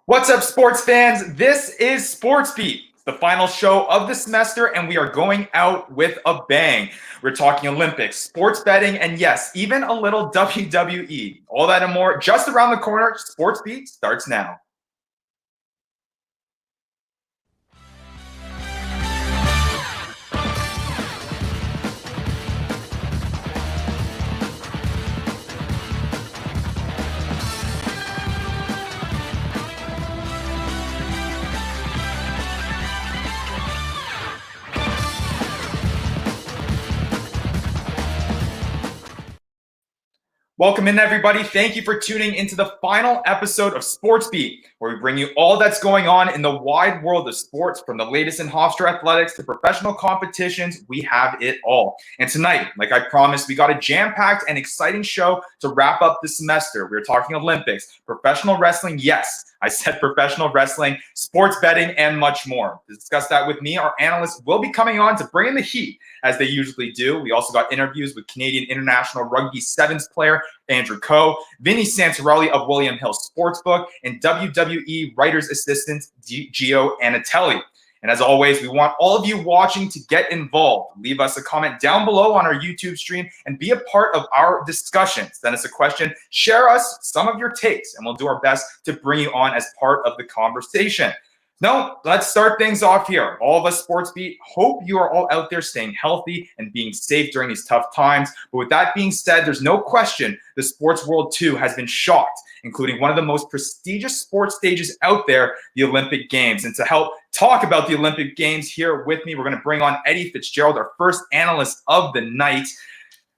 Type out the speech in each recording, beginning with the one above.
What's up, sports fans? This is Sports Beat, the final show of the semester, and we are going out with a bang. We're talking Olympics, sports betting, and yes, even a little WWE. All that and more just around the corner. Sports Beat starts now. Welcome in, everybody. Thank you for tuning into the final episode of Sports Beat, where we bring you all that's going on in the wide world of sports, from the latest in Hofstra athletics to professional competitions. We have it all. And tonight, like I promised, we got a jam-packed and exciting show to wrap up the semester. We're talking Olympics, professional wrestling, yes, I said professional wrestling, sports betting, and much more. To discuss that with me, our analysts will be coming on to bring in the heat, as they usually do. We also got interviews with Canadian International Rugby Sevens player Andrew Coe, Vinny Santarelli of William Hill Sportsbook, and WWE writer's assistant Gio Anatelli. And as always, we want all of you watching to get involved. Leave us a comment down below on our YouTube stream and be a part of our discussions. Send us a question, share us some of your takes, and we'll do our best to bring you on as part of the conversation. No, let's start things off here. All of us Sports Beat hope you are all out there staying healthy and being safe during these tough times. But with that being said, there's no question the sports world too has been shocked, including one of the most prestigious sports stages out there, the Olympic Games. And to help talk about the Olympic Games here with me, we're going to bring on Eddie Fitzgerald, our first analyst of the night.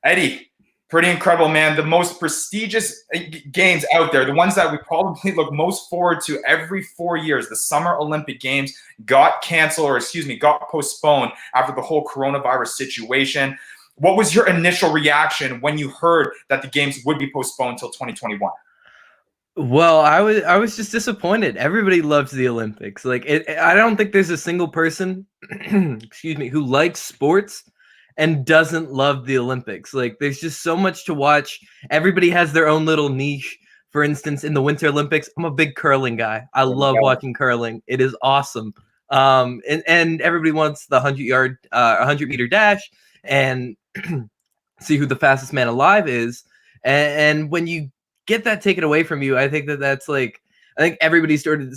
Eddie, pretty incredible, man. The most prestigious games out there, the ones that we probably look most forward to every 4 years, the Summer Olympic Games got canceled, got postponed after the whole coronavirus situation. What was your initial reaction when you heard that the games would be postponed until 2021? Well, I was just disappointed. Everybody loves the Olympics. I don't think there's a single person, excuse me, who likes sports and doesn't love the Olympics. Like, there's just so much to watch. Everybody has their own little niche. For instance, in the Winter Olympics, I'm a big curling guy. I love watching curling. It is awesome. And everybody wants the 100-meter dash and see who the fastest man alive is. And when you get that taken away from you, I think that's I think everybody started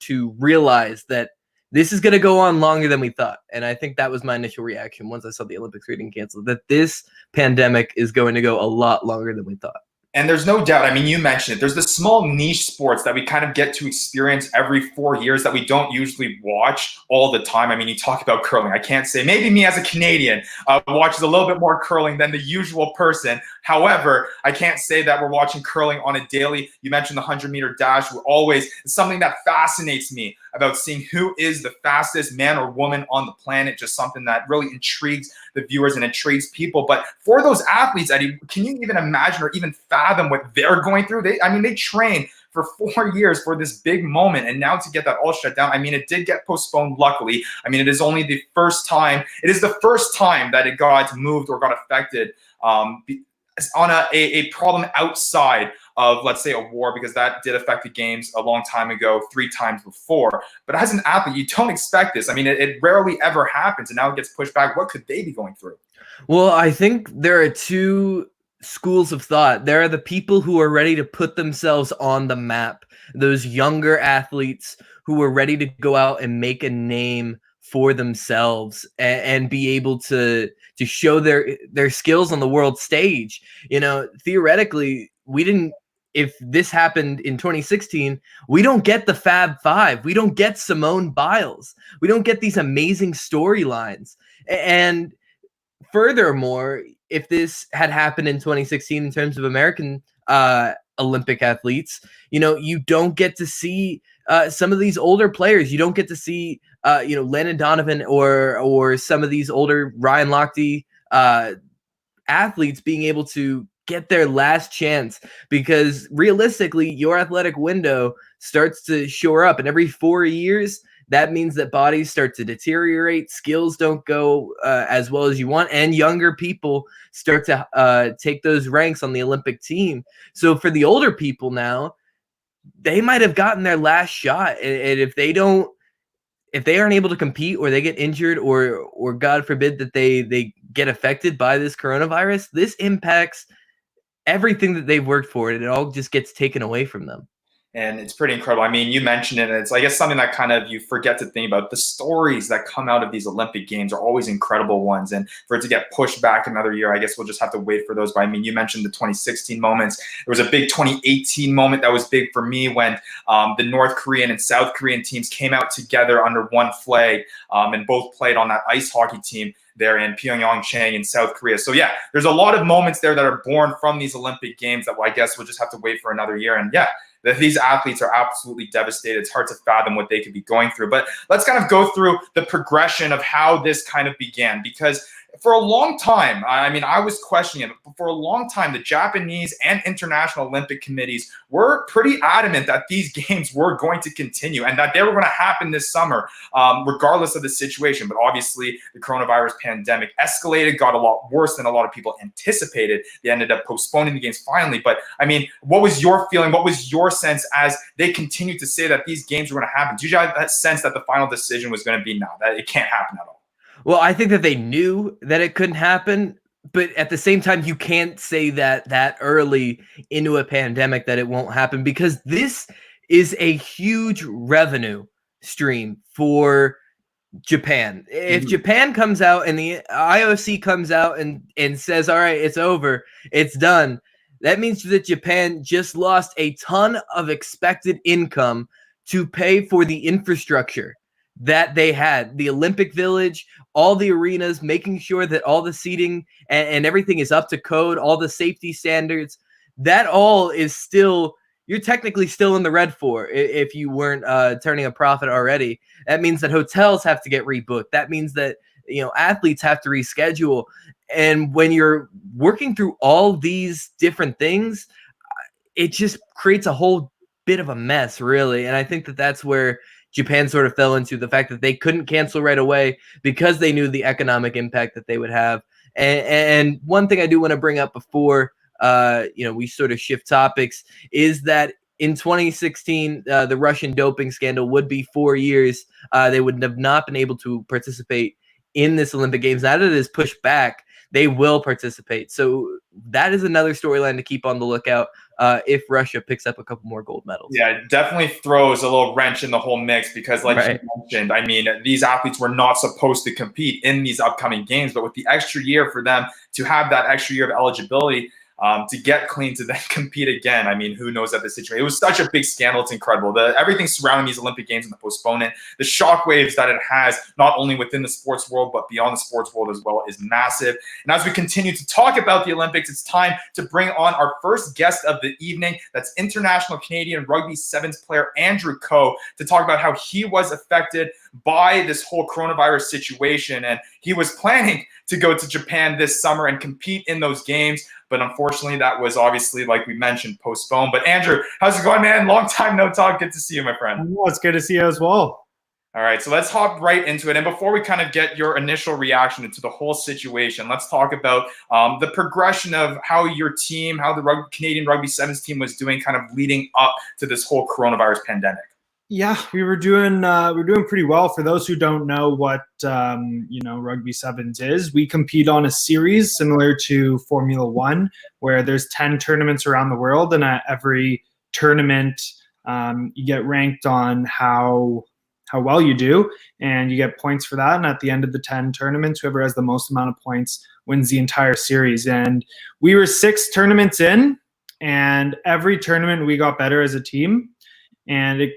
to realize that this is going to go on longer than we thought. And I think that was my initial reaction once I saw the Olympics getting canceled, that this pandemic is going to go a lot longer than we thought. And there's no doubt, I mean, you mentioned it, there's the small niche sports that we kind of get to experience every 4 years that we don't usually watch all the time. I mean, you talk about curling. I can't say, maybe me as a Canadian watches a little bit more curling than the usual person. However, I can't say that we're watching curling on a daily. You mentioned the 100-meter dash. It's something that fascinates me about seeing who is the fastest man or woman on the planet, just something that really intrigues the viewers and intrigues people. But for those athletes, Eddie, can you even imagine or even fathom what they're going through? They train for 4 years for this big moment, and now to get that all shut down. I mean, it did get postponed, luckily. I mean, it is the first time that it got moved or got affected on a problem outside of, let's say, a war, because that did affect the games a long time ago, 3 times before. But as an athlete, you don't expect this. I mean, it rarely ever happens, and now it gets pushed back. What could they be going through? Well, I think there are two schools of thought. There are the people who are ready to put themselves on the map, those younger athletes who are ready to go out and make a name for themselves and be able to show their skills on the world stage. You know, theoretically, if this happened in 2016, we don't get the Fab Five. We don't get Simone Biles. We don't get these amazing storylines. And furthermore, if this had happened in 2016 in terms of American Olympic athletes, you know, you don't get to see some of these older players. You don't get to see, Landon Donovan or some of these older Ryan Lochte athletes being able to get their last chance, because realistically, your athletic window starts to shore up, and every 4 years, that means that bodies start to deteriorate, skills don't go as well as you want, and younger people start to take those ranks on the Olympic team. So for the older people now, they might have gotten their last shot. And if they aren't able to compete, or they get injured, or God forbid that they get affected by this coronavirus, this impacts everything that they've worked for, and it all just gets taken away from them. And it's pretty incredible. I mean, you mentioned it, and it's, I guess, something that kind of you forget to think about. The stories that come out of these Olympic Games are always incredible ones. And for it to get pushed back another year, I guess we'll just have to wait for those. But I mean, you mentioned the 2016 moments. There was a big 2018 moment that was big for me when the North Korean and South Korean teams came out together under one flag, and both played on that ice hockey team there in Pyeongchang in South Korea. So yeah, there's a lot of moments there that are born from these Olympic Games that I guess we'll just have to wait for another year. And yeah, these athletes are absolutely devastated. It's hard to fathom what they could be going through. But let's kind of go through the progression of how this kind of began, because for a long time, I mean, I was questioning it, but for a long time, the Japanese and International Olympic Committees were pretty adamant that these games were going to continue and that they were going to happen this summer, regardless of the situation. But obviously, the coronavirus pandemic escalated, got a lot worse than a lot of people anticipated. They ended up postponing the games finally. But I mean, what was your feeling? What was your sense as they continued to say that these games were going to happen? Did you have that sense that the final decision was going to be no, that it can't happen at all? Well, I think that they knew that it couldn't happen, but at the same time, you can't say that early into a pandemic that it won't happen, because this is a huge revenue stream for Japan. If Japan comes out and the IOC comes out and says, all right, it's over, it's done, that means that Japan just lost a ton of expected income to pay for the infrastructure that they had, the Olympic Village, all the arenas, making sure that all the seating and everything is up to code, all the safety standards. That all is still, you're technically still in the red for if you weren't turning a profit already. That means that hotels have to get rebooked. That means that, you know, athletes have to reschedule. And when you're working through all these different things, it just creates a whole bit of a mess, really. And I think that that's where Japan sort of fell into the fact that they couldn't cancel right away because they knew the economic impact that they would have. And one thing I do want to bring up before we sort of shift topics is that in 2016, the Russian doping scandal would be 4 years. They would have not been able to participate in this Olympic Games. Now that it is pushed back, they will participate. So that is another storyline to keep on the lookout if Russia picks up a couple more gold medals. Yeah, it definitely throws a little wrench in the whole mix because, like you mentioned, I mean, these athletes were not supposed to compete in these upcoming games, but with the extra year for them to have that extra year of eligibility, to get clean to then compete again. I mean, who knows at the situation? It was such a big scandal. It's incredible. Everything surrounding these Olympic Games and the postponement, the shockwaves that it has, not only within the sports world, but beyond the sports world as well, is massive. And as we continue to talk about the Olympics, it's time to bring on our first guest of the evening. That's International Canadian Rugby Sevens player Andrew Coe to talk about how he was affected by this whole coronavirus situation. And he was planning to go to Japan this summer and compete in those games. But unfortunately, that was obviously, like we mentioned, postponed. But Andrew, how's it going, man? Long time no talk. Good to see you, my friend. Well, it's good to see you as well. All right, so let's hop right into it. And before we kind of get your initial reaction to the whole situation, let's talk about the progression of how your team, how the Canadian Rugby Sevens team was doing kind of leading up to this whole coronavirus pandemic. Yeah, we were doing pretty well. For those who don't know what Rugby Sevens is, we compete on a series similar to Formula One, where there's 10 tournaments around the world, and at every tournament you get ranked on how well you do, and you get points for that. And at the end of the 10 tournaments, whoever has the most amount of points wins the entire series. And we were 6 tournaments in, and every tournament we got better as a team, and it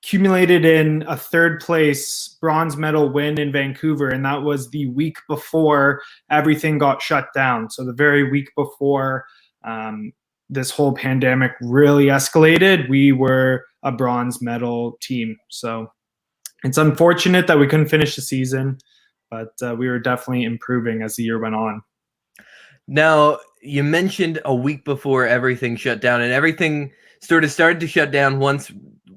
accumulated in a 3rd place bronze medal win in Vancouver, and that was the week before everything got shut down. So the very week before this whole pandemic really escalated, we were a bronze medal team. So it's unfortunate that we couldn't finish the season, but we were definitely improving as the year went on. Now, you mentioned a week before everything shut down, and everything sort of started to shut down once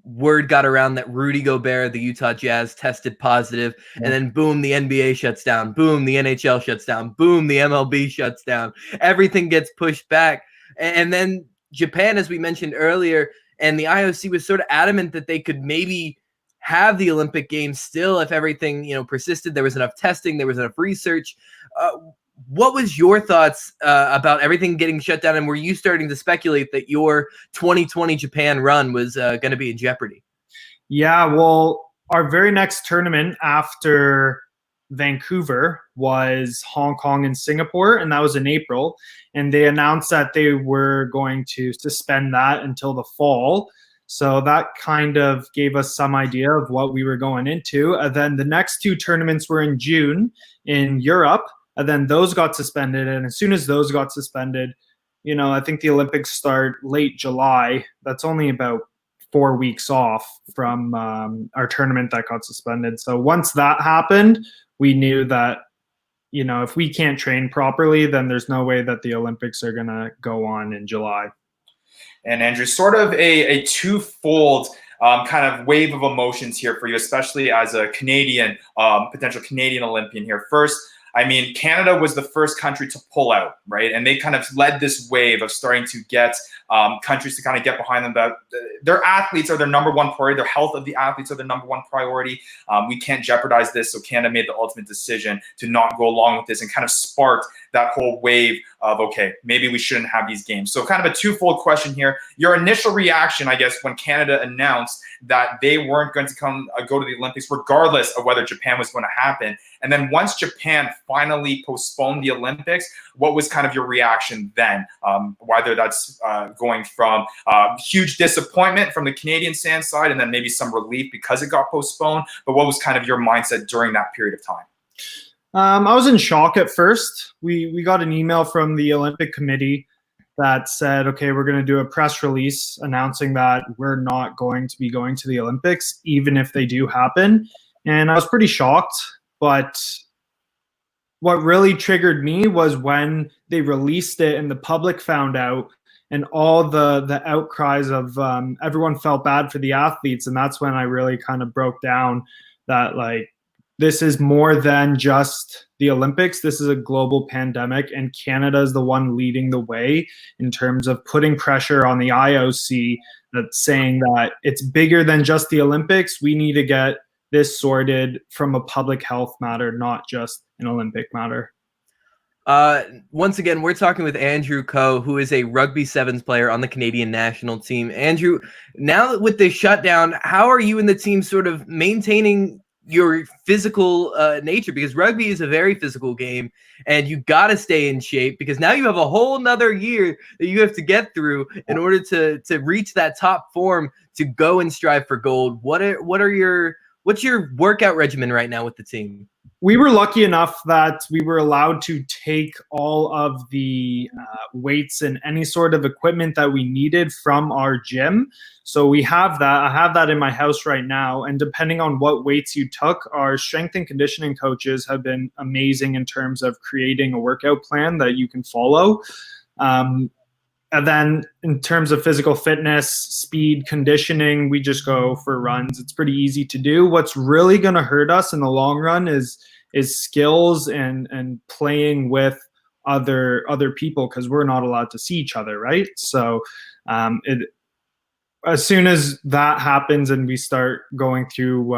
word got around that Rudy Gobert, the Utah Jazz, tested positive, and then boom, the NBA shuts down, boom, the NHL shuts down, boom, the MLB shuts down. Everything gets pushed back. And then Japan, as we mentioned earlier, and the IOC was sort of adamant that they could maybe have the Olympic Games still if everything, persisted. There was enough testing, there was enough research. What was your thoughts about everything getting shut down, and were you starting to speculate that your 2020 Japan run was going to be in jeopardy? Yeah, well, our very next tournament after Vancouver was Hong Kong and Singapore, and that was in April. And they announced that they were going to suspend that until the fall. So that kind of gave us some idea of what we were going into. And then the next two tournaments were in June in Europe, and then those got suspended. And as soon as those got suspended, I think the Olympics start late July. That's only about 4 weeks off from our tournament that got suspended. So once that happened, we knew that, if we can't train properly, then there's no way that the Olympics are going to go on in July. And Andrew, sort of a twofold kind of wave of emotions here for you, especially as a Canadian, potential Canadian Olympian here. First, I mean, Canada was the first country to pull out, right? And they kind of led this wave of starting to get countries to kind of get behind them. That their athletes are their number one priority. Their health of the athletes are their number one priority. We can't jeopardize this. So Canada made the ultimate decision to not go along with this, and kind of sparked that whole wave of, okay, maybe we shouldn't have these games. So kind of a twofold question here. Your initial reaction, I guess, when Canada announced that they weren't going to go to the Olympics, regardless of whether Japan was going to happen. And then once Japan finally postponed the Olympics, what was kind of your reaction then? Whether that's going from huge disappointment from the Canadian sand side, and then maybe some relief because it got postponed. But what was kind of your mindset during that period of time? I was in shock at first. We got an email from the Olympic Committee that said, okay, we're going to do a press release announcing that we're not going to be going to the Olympics, even if they do happen. And I was pretty shocked. But what really triggered me was when they released it and the public found out, and all the outcries of everyone felt bad for the athletes. And that's when I really kind of broke down that, like, this is more than just the Olympics. This is a global pandemic, and Canada is the one leading the way in terms of putting pressure on the IOC, that's saying that it's bigger than just the Olympics. We need to get this sorted from a public health matter, not just an Olympic matter. Once again, we're talking with Andrew Coe, who is a rugby sevens player on the Canadian national team. Andrew, now with the shutdown, how are you and the team sort of maintaining your physical nature? Because rugby is a very physical game, and you got to stay in shape, because now you have a whole nother year that you have to get through in order to reach that top form to go and strive for gold. What's your workout regimen right now with the team? We were lucky enough that we were allowed to take all of the weights and any sort of equipment that we needed from our gym. So we have that. I have that in my house right now. And depending on what weights you took, our strength and conditioning coaches have been amazing in terms of creating a workout plan that you can follow. And then in terms of physical fitness, speed, conditioning, we just go for runs. It's pretty easy to do. What's really going to hurt us in the long run is skills and playing with other people, because we're not allowed to see each other, right? So as soon as that happens and we start going through,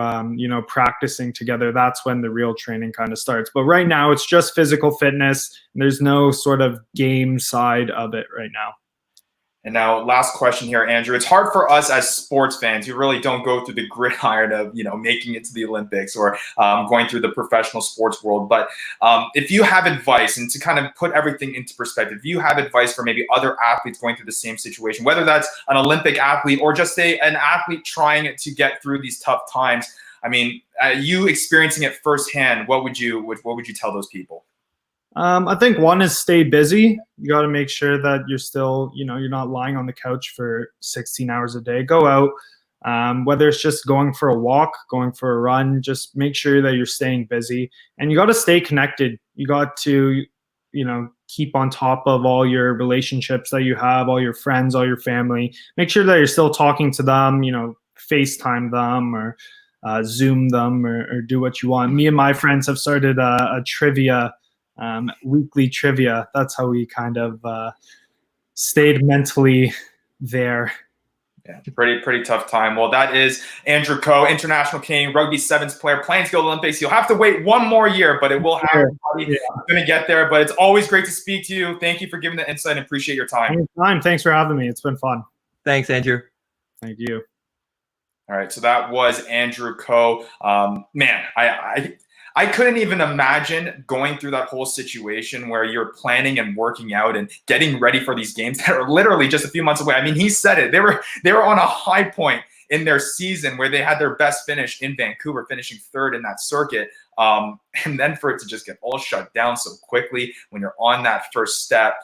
practicing together, that's when the real training kind of starts. But right now, it's just physical fitness. There's no sort of game side of it right now. And now, last question here, Andrew. It's hard for us as sports fans who really don't go through the gridiron of, making it to the Olympics or going through the professional sports world. But if you have advice, and to kind of put everything into perspective, if you have advice for maybe other athletes going through the same situation, whether that's an Olympic athlete or just an athlete trying to get through these tough times, I mean, you experiencing it firsthand, what would you tell those people? I think one is stay busy. You got to make sure that you're still, you're not lying on the couch for 16 hours a day. Go out, whether it's just going for a walk, going for a run, just make sure that you're staying busy. And you got to stay connected. You got to, keep on top of all your relationships that you have, all your friends, all your family. Make sure that you're still talking to them, FaceTime them or Zoom them or do what you want. Me and my friends have started a trivia weekly trivia. That's how we kind of stayed mentally there. Yeah, pretty tough time. Well, that is Andrew Coe, international Canadian Rugby Sevens player, playing to go to the Olympics. You'll have to wait one more year, but it will happen. Yeah. You're going to get there. But it's always great to speak to you. Thank you for giving the insight and appreciate your time. Anytime. Thanks for having me. It's been fun. Thanks, Andrew. Thank you. All right, so that was Andrew Coe. Man, I couldn't even imagine going through that whole situation where you're planning and working out and getting ready for these games that are literally just a few months away. I mean, he said it. They were on a high point in their season where they had their best finish in Vancouver, finishing third in that circuit. And then for it to just get all shut down so quickly when you're on that first step,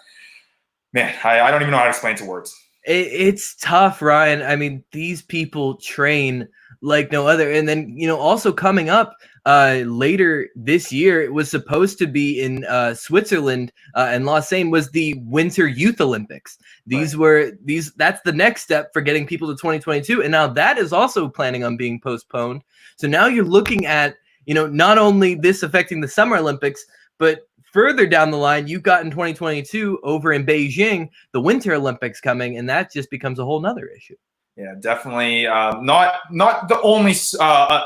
man, I don't even know how to explain it to words. It's tough, Ryan. I mean, these people train like no other. And then, also coming up later this year, it was supposed to be in Switzerland, and Lausanne was the Winter Youth Olympics. That's the next step for getting people to 2022. And now that is also planning on being postponed. So now you're looking at, not only this affecting the Summer Olympics, but further down the line, you've got in 2022 over in Beijing, the Winter Olympics coming, and that just becomes a whole nother issue. Yeah, definitely not the only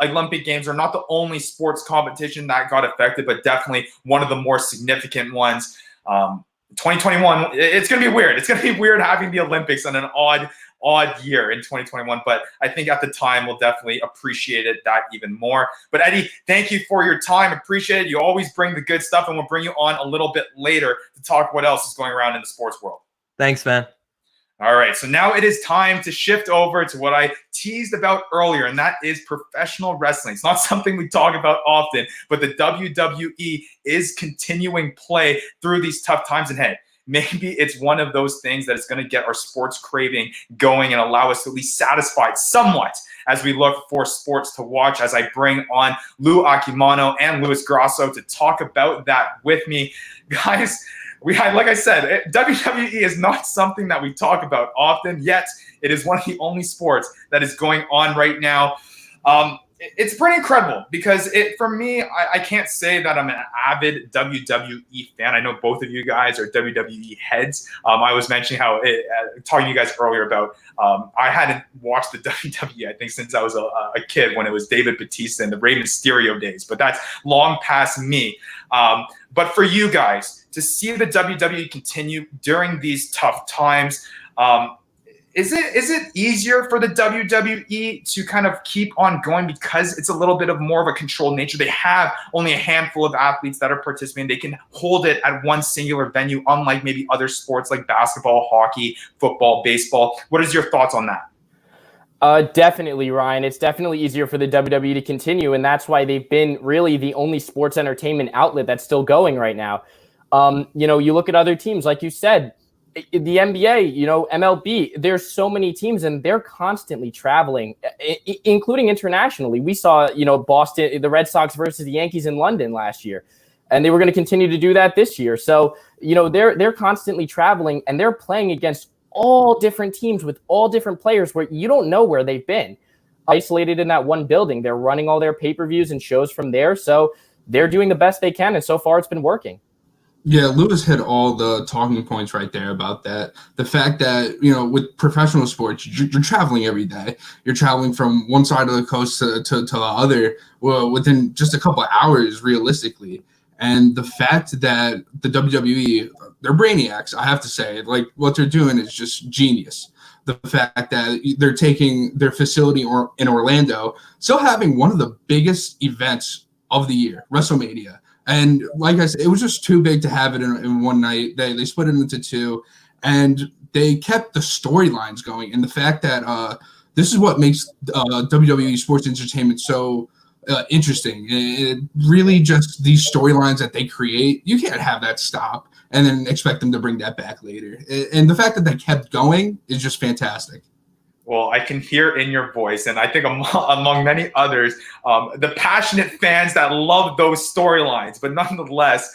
Olympic Games, or not the only sports competition that got affected, but definitely one of the more significant ones. 2021, it's going to be weird. It's going to be weird having the Olympics on an odd year in 2021, but I think at the time we'll definitely appreciate it that even more. But Eddie, thank you for your time. Appreciate it. You always bring the good stuff, and we'll bring you on a little bit later to talk what else is going around in the sports world. Thanks, man. All right, so now it is time to shift over to what I teased about earlier, and that is professional wrestling. It's not something we talk about often, but the WWE is continuing play through these tough times. And hey, maybe it's one of those things that is going to get our sports craving going and allow us to at least satisfied somewhat as we look for sports to watch, as I bring on Lou Akimano and Luis Grasso to talk about that with me. Guys, like I said, WWE is not something that we talk about often, yet it is one of the only sports that is going on right now. It's pretty incredible because for me, I can't say that I'm an avid WWE fan. I know both of you guys are WWE heads. I was mentioning how, talking to you guys earlier about, I hadn't watched the WWE, I think, since I was a kid when it was David Batista and the Rey Mysterio days, but that's long past me. But for you guys, to see the WWE continue during these tough times, is it easier for the WWE to kind of keep on going because it's a little bit of more of a controlled nature? They have only a handful of athletes that are participating. They can hold it at one singular venue, unlike maybe other sports like basketball, hockey, football, baseball. What is your thoughts on that? Definitely, Ryan. It's definitely easier for the WWE to continue, and that's why they've been really the only sports entertainment outlet that's still going right now. You look at other teams, like you said, the NBA, MLB, there's so many teams and they're constantly traveling, including internationally. We saw, Boston, the Red Sox versus the Yankees in London last year, and they were going to continue to do that this year. So, they're constantly traveling and they're playing against all different teams with all different players where you don't know where they've been. Isolated in that one building, they're running all their pay-per-views and shows from there. So they're doing the best they can. And so far it's been working. Yeah, Lewis hit all the talking points right there about that. The fact that, with professional sports, you're traveling every day. You're traveling from one side of the coast to the other within just a couple of hours, realistically. And the fact that the WWE, they're brainiacs, I have to say. Like, what they're doing is just genius. The fact that they're taking their facility in Orlando, still having one of the biggest events of the year, WrestleMania. And like I said, it was just too big to have it in one night. They split it into two, and they kept the storylines going. And the fact that this is what makes WWE sports entertainment so interesting. It really just these storylines that they create, you can't have that stop and then expect them to bring that back later. And the fact that they kept going is just fantastic. Well, I can hear in your voice, and I think among many others, the passionate fans that love those storylines. But nonetheless,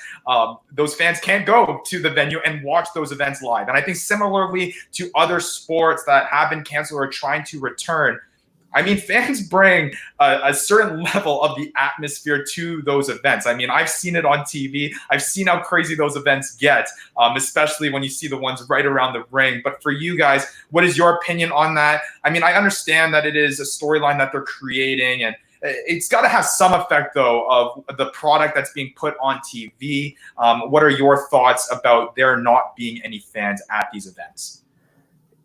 those fans can't go to the venue and watch those events live. And I think similarly to other sports that have been canceled or are trying to return, I mean, fans bring a certain level of the atmosphere to those events. I mean, I've seen it on TV. I've seen how crazy those events get, especially when you see the ones right around the ring. But for you guys, what is your opinion on that? I mean, I understand that it is a storyline that they're creating, and it's got to have some effect, though, of the product that's being put on TV. What are your thoughts about there not being any fans at these events?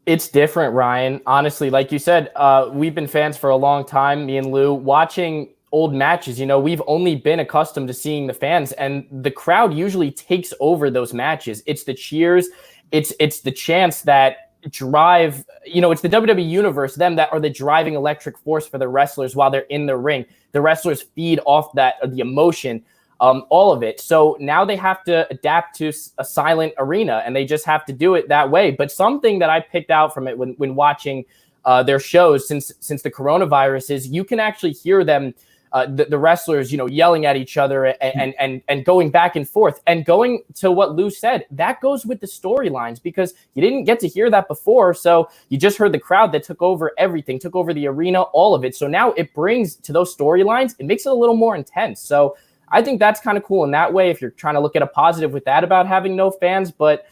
It's different, Ryan. Honestly, like you said, we've been fans for a long time, me and Lou, watching old matches. You know, we've only been accustomed to seeing the fans, and the crowd usually takes over those matches. It's the cheers. It's the chants that drive, you know, it's the WWE universe, them that are the driving electric force for the wrestlers while they're in the ring. The wrestlers feed off that, the emotion. All of it. So now they have to adapt to a silent arena, and they just have to do it that way. But something that I picked out from it when watching their shows since the coronavirus is you can actually hear them, the wrestlers, you know, yelling at each other and going back and forth. And going to what Lou said, that goes with the storylines because you didn't get to hear that before. So you just heard the crowd that took over everything, took over the arena, all of it. So now it brings to those storylines, it makes it a little more intense. So I think that's kind of cool in that way if you're trying to look at a positive with that about having no fans. But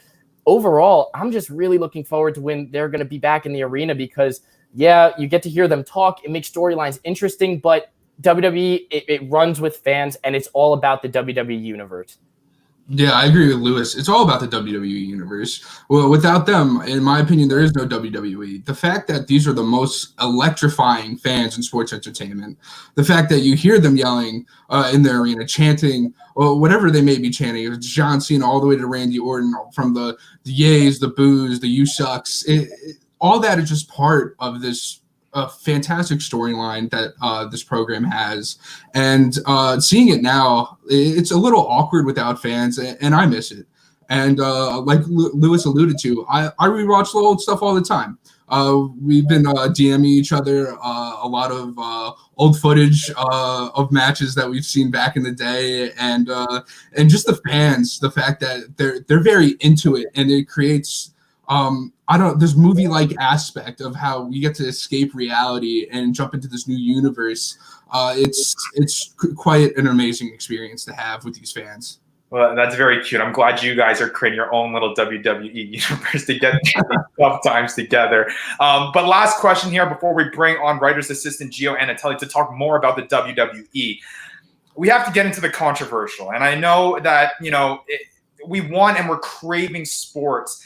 overall, I'm just really looking forward to when they're going to be back in the arena because, yeah, you get to hear them talk. It makes storylines interesting, but WWE, it runs with fans, and it's all about the WWE universe. Yeah, I agree with Lewis. It's all about the WWE universe. Well, without them, in my opinion, there is no WWE. The fact that these are the most electrifying fans in sports entertainment, the fact that you hear them yelling in the arena, chanting, or whatever they may be chanting, it's John Cena all the way to Randy Orton, from the yays, the boos, the you sucks, all that is just part of this fantastic storyline that this program has, and seeing it now, it's a little awkward without fans, and I miss it. And like Lewis alluded to, I rewatch the old stuff all the time. We've been DMing each other a lot of old footage of matches that we've seen back in the day, and just the fans, the fact that they're very into it, and it creates this movie-like aspect of how we get to escape reality and jump into this new universe. It's quite an amazing experience to have with these fans. Well, that's very cute. I'm glad you guys are creating your own little WWE universe to get these tough times together. But last question here before we bring on writer's assistant Gio Anatelli to talk more about the WWE. We have to get into the controversial. And I know that, you know, we want and we're craving sports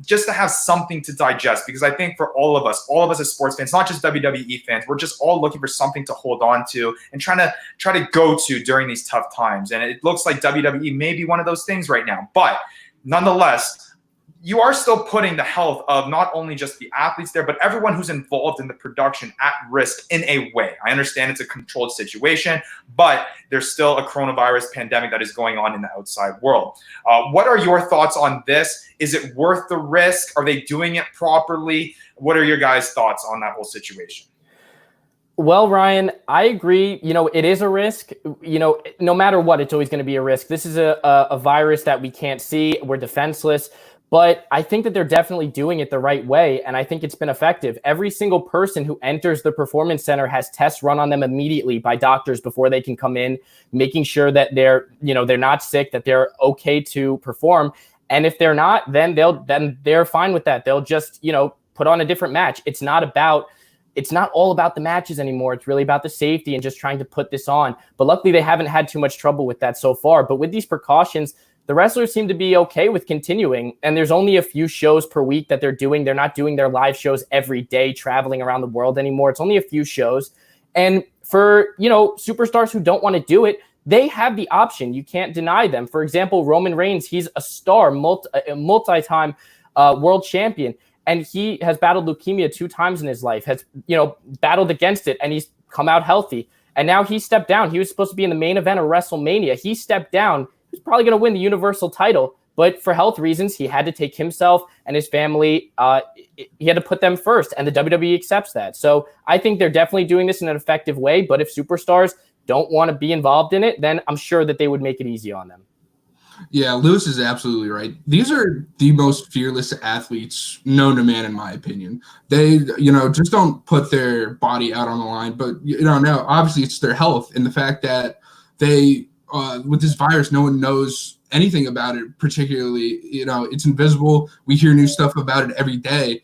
just to have something to digest, because I think for all of us as sports fans, not just WWE fans, we're just all looking for something to hold on to and try to go to during these tough times. And it looks like WWE may be one of those things right now. But nonetheless, you are still putting the health of not only just the athletes there, but everyone who's involved in the production at risk in a way. I understand it's a controlled situation, but there's still a coronavirus pandemic that is going on in the outside world. What are your thoughts on this? Is it worth the risk? Are they doing it properly? What are your guys' thoughts on that whole situation? Well, Ryan, I agree. You know, it is a risk. You know, no matter what, it's always going to be a risk. This is a virus that we can't see. We're defenseless. But I think that they're definitely doing it the right way, and I think it's been effective. Every single person who enters the Performance Center has tests run on them immediately by doctors before they can come in, making sure that they're not sick, that they're okay to perform. And if they're not, then they're fine with that. They'll just, you know, put on a different match. It's not all about the matches anymore. It's really about the safety and just trying to put this on. But luckily, they haven't had too much trouble with that so far. But with these precautions, the wrestlers seem to be okay with continuing, and there's only a few shows per week that they're doing. They're not doing their live shows every day, traveling around the world anymore. It's only a few shows. And for, you know, superstars who don't want to do it, they have the option. You can't deny them. For example, Roman Reigns, he's a star, multi-time world champion, and he has battled leukemia 2 times in his life, has, you know, battled against it, and he's come out healthy. And now he stepped down. He was supposed to be in the main event of WrestleMania. He stepped down. He's probably going to win the Universal title, but for health reasons, he had to take himself and his family. He had to put them first, and the WWE accepts that. So I think they're definitely doing this in an effective way. But if superstars don't want to be involved in it, then I'm sure that they would make it easy on them. Yeah, Lewis is absolutely right. These are the most fearless athletes known to man, in my opinion. They, just don't put their body out on the line. But, now obviously it's their health and the fact that they, with this virus, no one knows anything about it, particularly, it's invisible. We hear new stuff about it every day.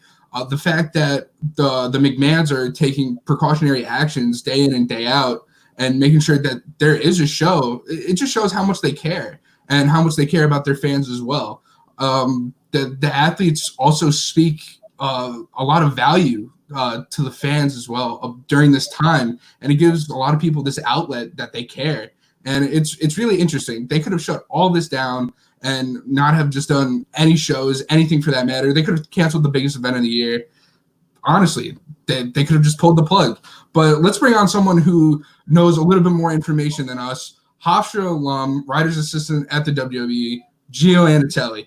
The fact that the McMahons are taking precautionary actions day in and day out and making sure that there is a show, it just shows how much they care and how much they care about their fans as well. The athletes also speak a lot of value to the fans as well during this time, and it gives a lot of people this outlet that they care. And it's really interesting. They could have shut all this down and not have just done any shows, anything for that matter. They could have canceled the biggest event of the year. Honestly, they could have just pulled the plug. But let's bring on someone who knows a little bit more information than us. Hofstra alum, writer's assistant at the WWE, Gio Anatelli.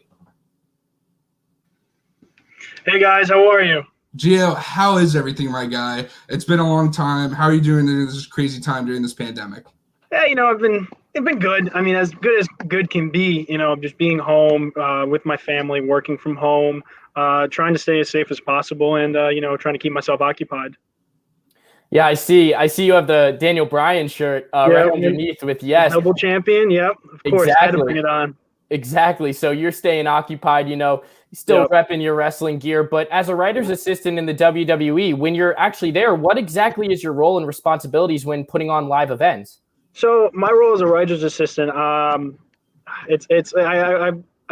Hey guys, how are you? Gio, how is everything, my guy? It's been a long time. How are you doing in this crazy time during this pandemic? Yeah, I've been good. I mean, as good can be. Just being home with my family, working from home, trying to stay as safe as possible, and trying to keep myself occupied. Yeah, I see you have the Daniel Bryan shirt right underneath with yes. Double champion, yep. Of course, I had to bring it on. Exactly. So you're staying occupied, still repping your wrestling gear. But as a writer's assistant in the WWE, when you're actually there, what exactly is your role and responsibilities when putting on live events? So my role as a writer's assistant, I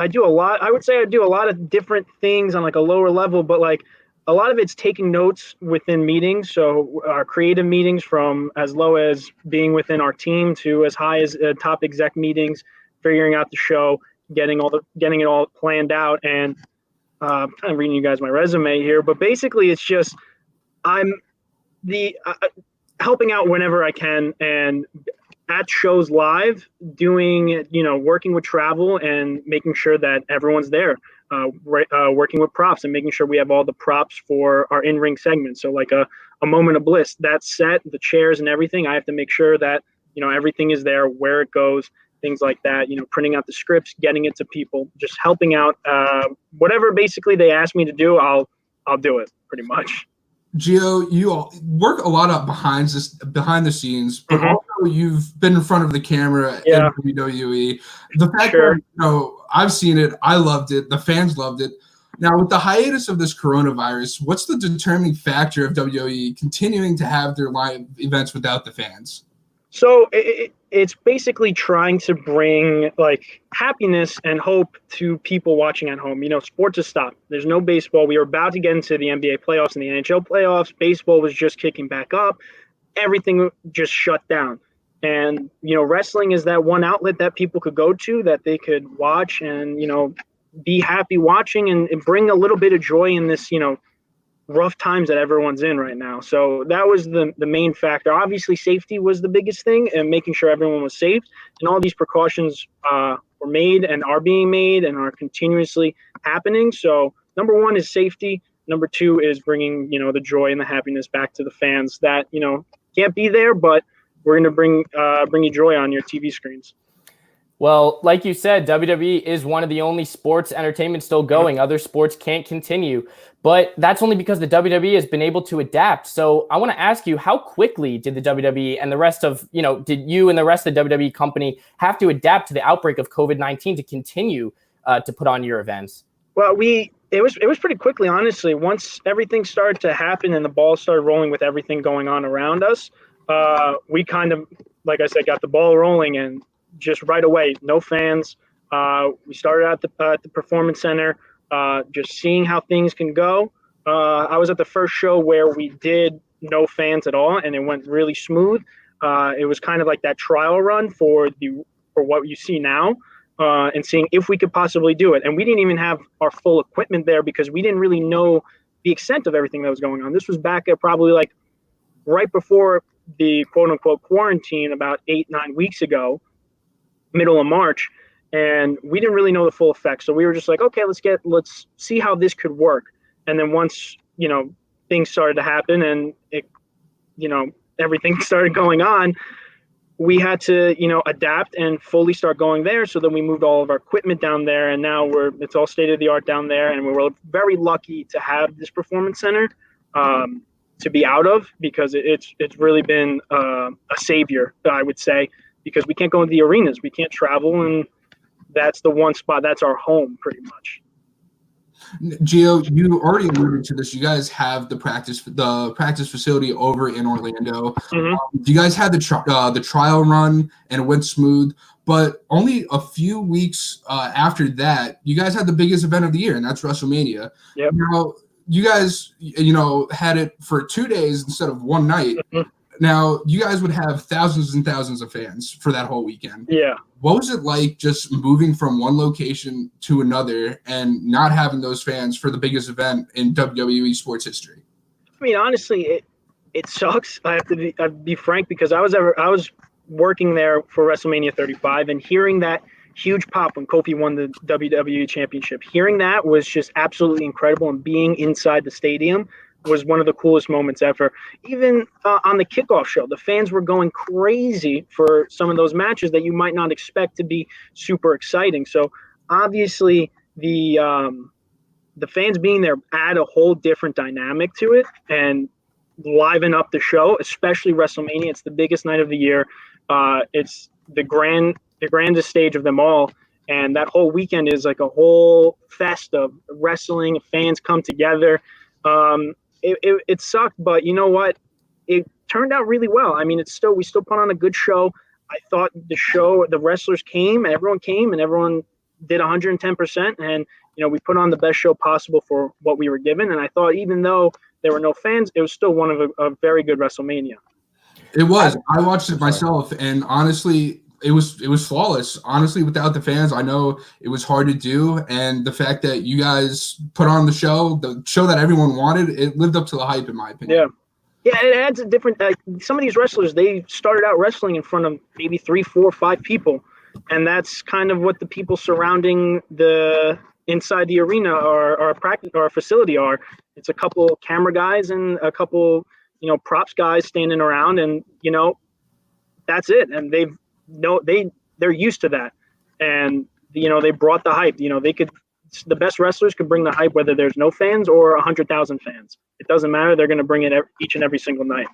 do a lot. I would say I do a lot of different things on like a lower level, but like a lot of it's taking notes within meetings. So our creative meetings, from as low as being within our team to as high as top exec meetings, figuring out the show, getting it all planned out, and kind of reading you guys my resume here. But basically, it's just I'm helping out whenever I can, and at shows live, doing working with travel and making sure that everyone's there. Working with props and making sure we have all the props for our in-ring segments. So like a moment of bliss, that set, the chairs and everything, I have to make sure that, everything is there, where it goes, things like that, printing out the scripts, getting it to people, just helping out, whatever basically they ask me to do, I'll do it pretty much. Gio, you work a lot behind the scenes, but also you've been in front of the camera in WWE. The fact that I've seen it, I loved it, the fans loved it. Now, with the hiatus of this coronavirus, what's the determining factor of WWE continuing to have their live events without the fans? So it's basically trying to bring like happiness and hope to people watching at home. Sports has stopped. There's no baseball. We were about to get into the NBA playoffs and the NHL playoffs. Baseball was just kicking back up. Everything just shut down. And, wrestling is that one outlet that people could go to, that they could watch and, be happy watching and bring a little bit of joy in this, rough times that everyone's in right now. So that was the main factor. Obviously, safety was the biggest thing, and making sure everyone was safe. And all these precautions were made and are being made and are continuously happening. So number one is safety. Number two is bringing, the joy and the happiness back to the fans that, can't be there, but we're going to bring you joy on your TV screens. Well, like you said, WWE is one of the only sports entertainment still going. Other sports can't continue, but that's only because the WWE has been able to adapt. So I want to ask you, how quickly did the WWE and the rest of, did you and the rest of the WWE company have to adapt to the outbreak of COVID-19 to continue to put on your events? Well, it was pretty quickly, honestly. Once everything started to happen and the ball started rolling with everything going on around us, we kind of, like I said, got the ball rolling, and just right away, no fans. We started at the Performance Center, just seeing how things can go. I was at the first show where we did no fans at all, and it went really smooth. It was kind of like that trial run for what you see now, and seeing if we could possibly do it. And we didn't even have our full equipment there because we didn't really know the extent of everything that was going on. This was back at probably like right before the quote unquote quarantine, about 8-9 weeks ago, middle of March, and we didn't really know the full effect. So we were just like, okay, let's see how this could work. And then once, things started to happen and it, everything started going on, we had to, adapt and fully start going there. So then we moved all of our equipment down there, and now it's all state of the art down there. And we were very lucky to have this performance center to be out of, because it's really been a savior, I would say, because we can't go into the arenas, we can't travel, and that's the one spot that's our home pretty much. Gio, you already alluded to this. You guys have the practice facility over in Orlando. Mm-hmm. You guys had the trial run and it went smooth, but only a few weeks after that, you guys had the biggest event of the year, and that's WrestleMania. Yep. Now, you guys, had it for 2 days instead of one night. Mm-hmm. Now, you guys would have thousands and thousands of fans for that whole weekend. Yeah. What was it like just moving from one location to another and not having those fans for the biggest event in WWE sports history? I mean, honestly, it sucks. I have to be frank, because I was working there for WrestleMania 35, and hearing that huge pop when Kofi won the WWE Championship, hearing that was just absolutely incredible, and being inside the stadium was one of the coolest moments ever. Even on the kickoff show, the fans were going crazy for some of those matches that you might not expect to be super exciting. So obviously the fans being there add a whole different dynamic to it and liven up the show, especially WrestleMania. It's the biggest night of the year. It's the grandest stage of them all. And that whole weekend is like a whole fest of wrestling. Fans come together. It sucked, but you know what? It turned out really well. I mean, we still put on a good show. I thought the wrestlers came, and everyone did 110%. And, we put on the best show possible for what we were given. And I thought, even though there were no fans, it was still one of a very good WrestleMania. It was. I watched it myself, and honestly, it was flawless. Honestly, without the fans, I know it was hard to do, and the fact that you guys put on the show that everyone wanted, it lived up to the hype, in my opinion. Yeah, it adds a different. Some of these wrestlers, they started out wrestling in front of maybe 3, 4, 5 people, and that's kind of what the people surrounding the inside the arena or practice or facility are. It's a couple camera guys and a couple props guys standing around, and that's it. And they're used to that, and they brought the hype. The best wrestlers could bring the hype whether there's no fans or 100,000 fans. It doesn't matter. They're going to bring it each and every single night.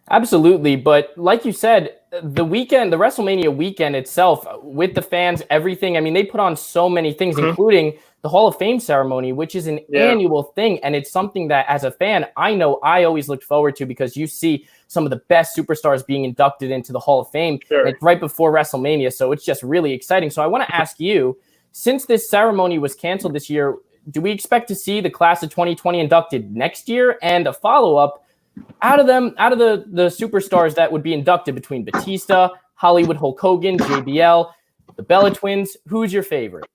Absolutely. But like you said, the WrestleMania weekend itself, with the fans, everything, I mean, they put on so many things, including the Hall of Fame ceremony, which is an annual thing. And it's something that, as a fan, I know I always looked forward to, because you see some of the best superstars being inducted into the Hall of Fame. Sure. It's right before WrestleMania. So it's just really exciting. So I want to ask you, since this ceremony was canceled this year, do we expect to see the class of 2020 inducted next year? And a follow-up, out of the superstars that would be inducted between Batista, Hollywood Hulk Hogan, JBL, the Bella Twins, who's your favorite?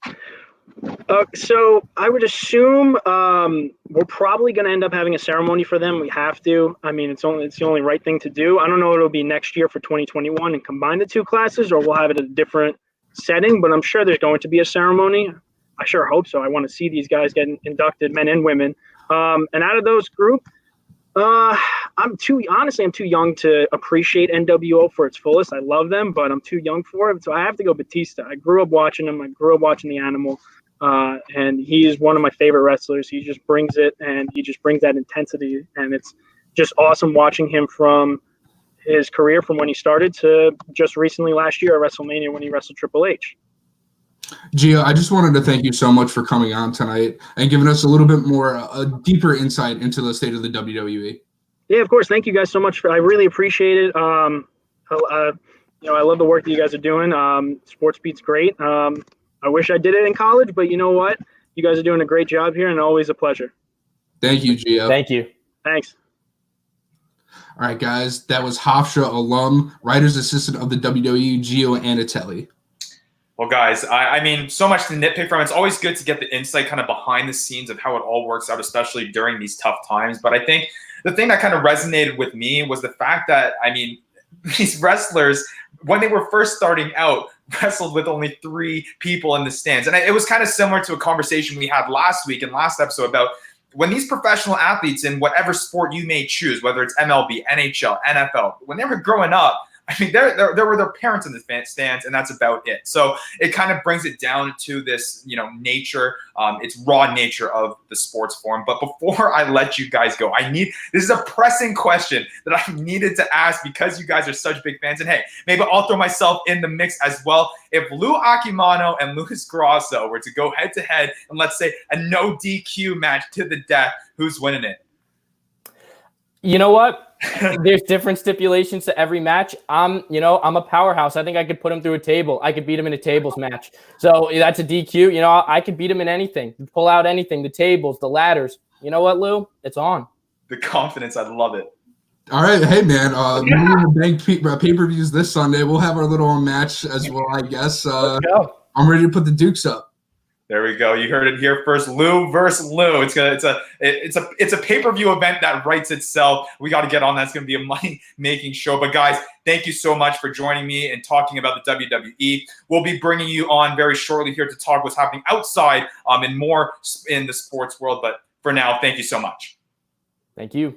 So I would assume we're probably going to end up having a ceremony for them. We have to. I mean, it's the only right thing to do. I don't know if it'll be next year for 2021 and combine the two classes, or we'll have it at a different setting, but I'm sure there's going to be a ceremony. I sure hope so. I want to see these guys get inducted, men and women. And out of those group, I'm too young to appreciate NWO for its fullest. I love them, but I'm too young for it. So I have to go Batista. I grew up watching him. I grew up watching The Animal. And he is one of my favorite wrestlers. He just brings it, and he just brings that intensity. And it's just awesome watching him from his career, from when he started to just recently last year at WrestleMania when he wrestled Triple H. Gio, I just wanted to thank you so much for coming on tonight and giving us a little bit more, a deeper insight into the state of the WWE. Yeah, of course. Thank you guys so much. I really appreciate it. I love the work that you guys are doing. Sports Beat's great. I wish I did it in college, but you know what? You guys are doing a great job here, and always a pleasure. Thank you, Gio. Thank you. Thanks. All right, guys. That was Hofstra alum, writer's assistant of the WWE, Gio Anatelli. Well, guys, I mean, so much to nitpick from. It's always good to get the insight kind of behind the scenes of how it all works out, especially during these tough times. But I think the thing that kind of resonated with me was the fact that, I mean, these wrestlers, when they were first starting out, wrestled with only 3 people in the stands. And it was kind of similar to a conversation we had last week and last episode about when these professional athletes in whatever sport you may choose, whether it's MLB, NHL, NFL, when they were growing up, I mean, there were their parents in the stands, and that's about it. So it kind of brings it down to this, nature. It's raw nature of the sports form. But before I let you guys go, this is a pressing question that I needed to ask because you guys are such big fans. And hey, maybe I'll throw myself in the mix as well. If Lou Akimano and Luis Grasso were to go head to head and let's say a no DQ match to the death, who's winning it? You know what? There's different stipulations to every match. I'm a powerhouse. I think I could put him through a table. I could beat him in a tables match. So that's a DQ. I could beat him in anything. Pull out anything. The tables, the ladders. You know what, Lou? It's on. The confidence. I love it. All right, hey man, pay-per-views this Sunday. We'll have our little match as well, I guess. Let's go. I'm ready to put the Dukes up. There we go. You heard it here first. Lou versus Lou. It's a pay-per-view event that writes itself. We got to get on that. It's going to be a money-making show. But guys, thank you so much for joining me and talking about the WWE. We'll be bringing you on very shortly here to talk what's happening outside and more in the sports world. But for now, thank you so much. Thank you.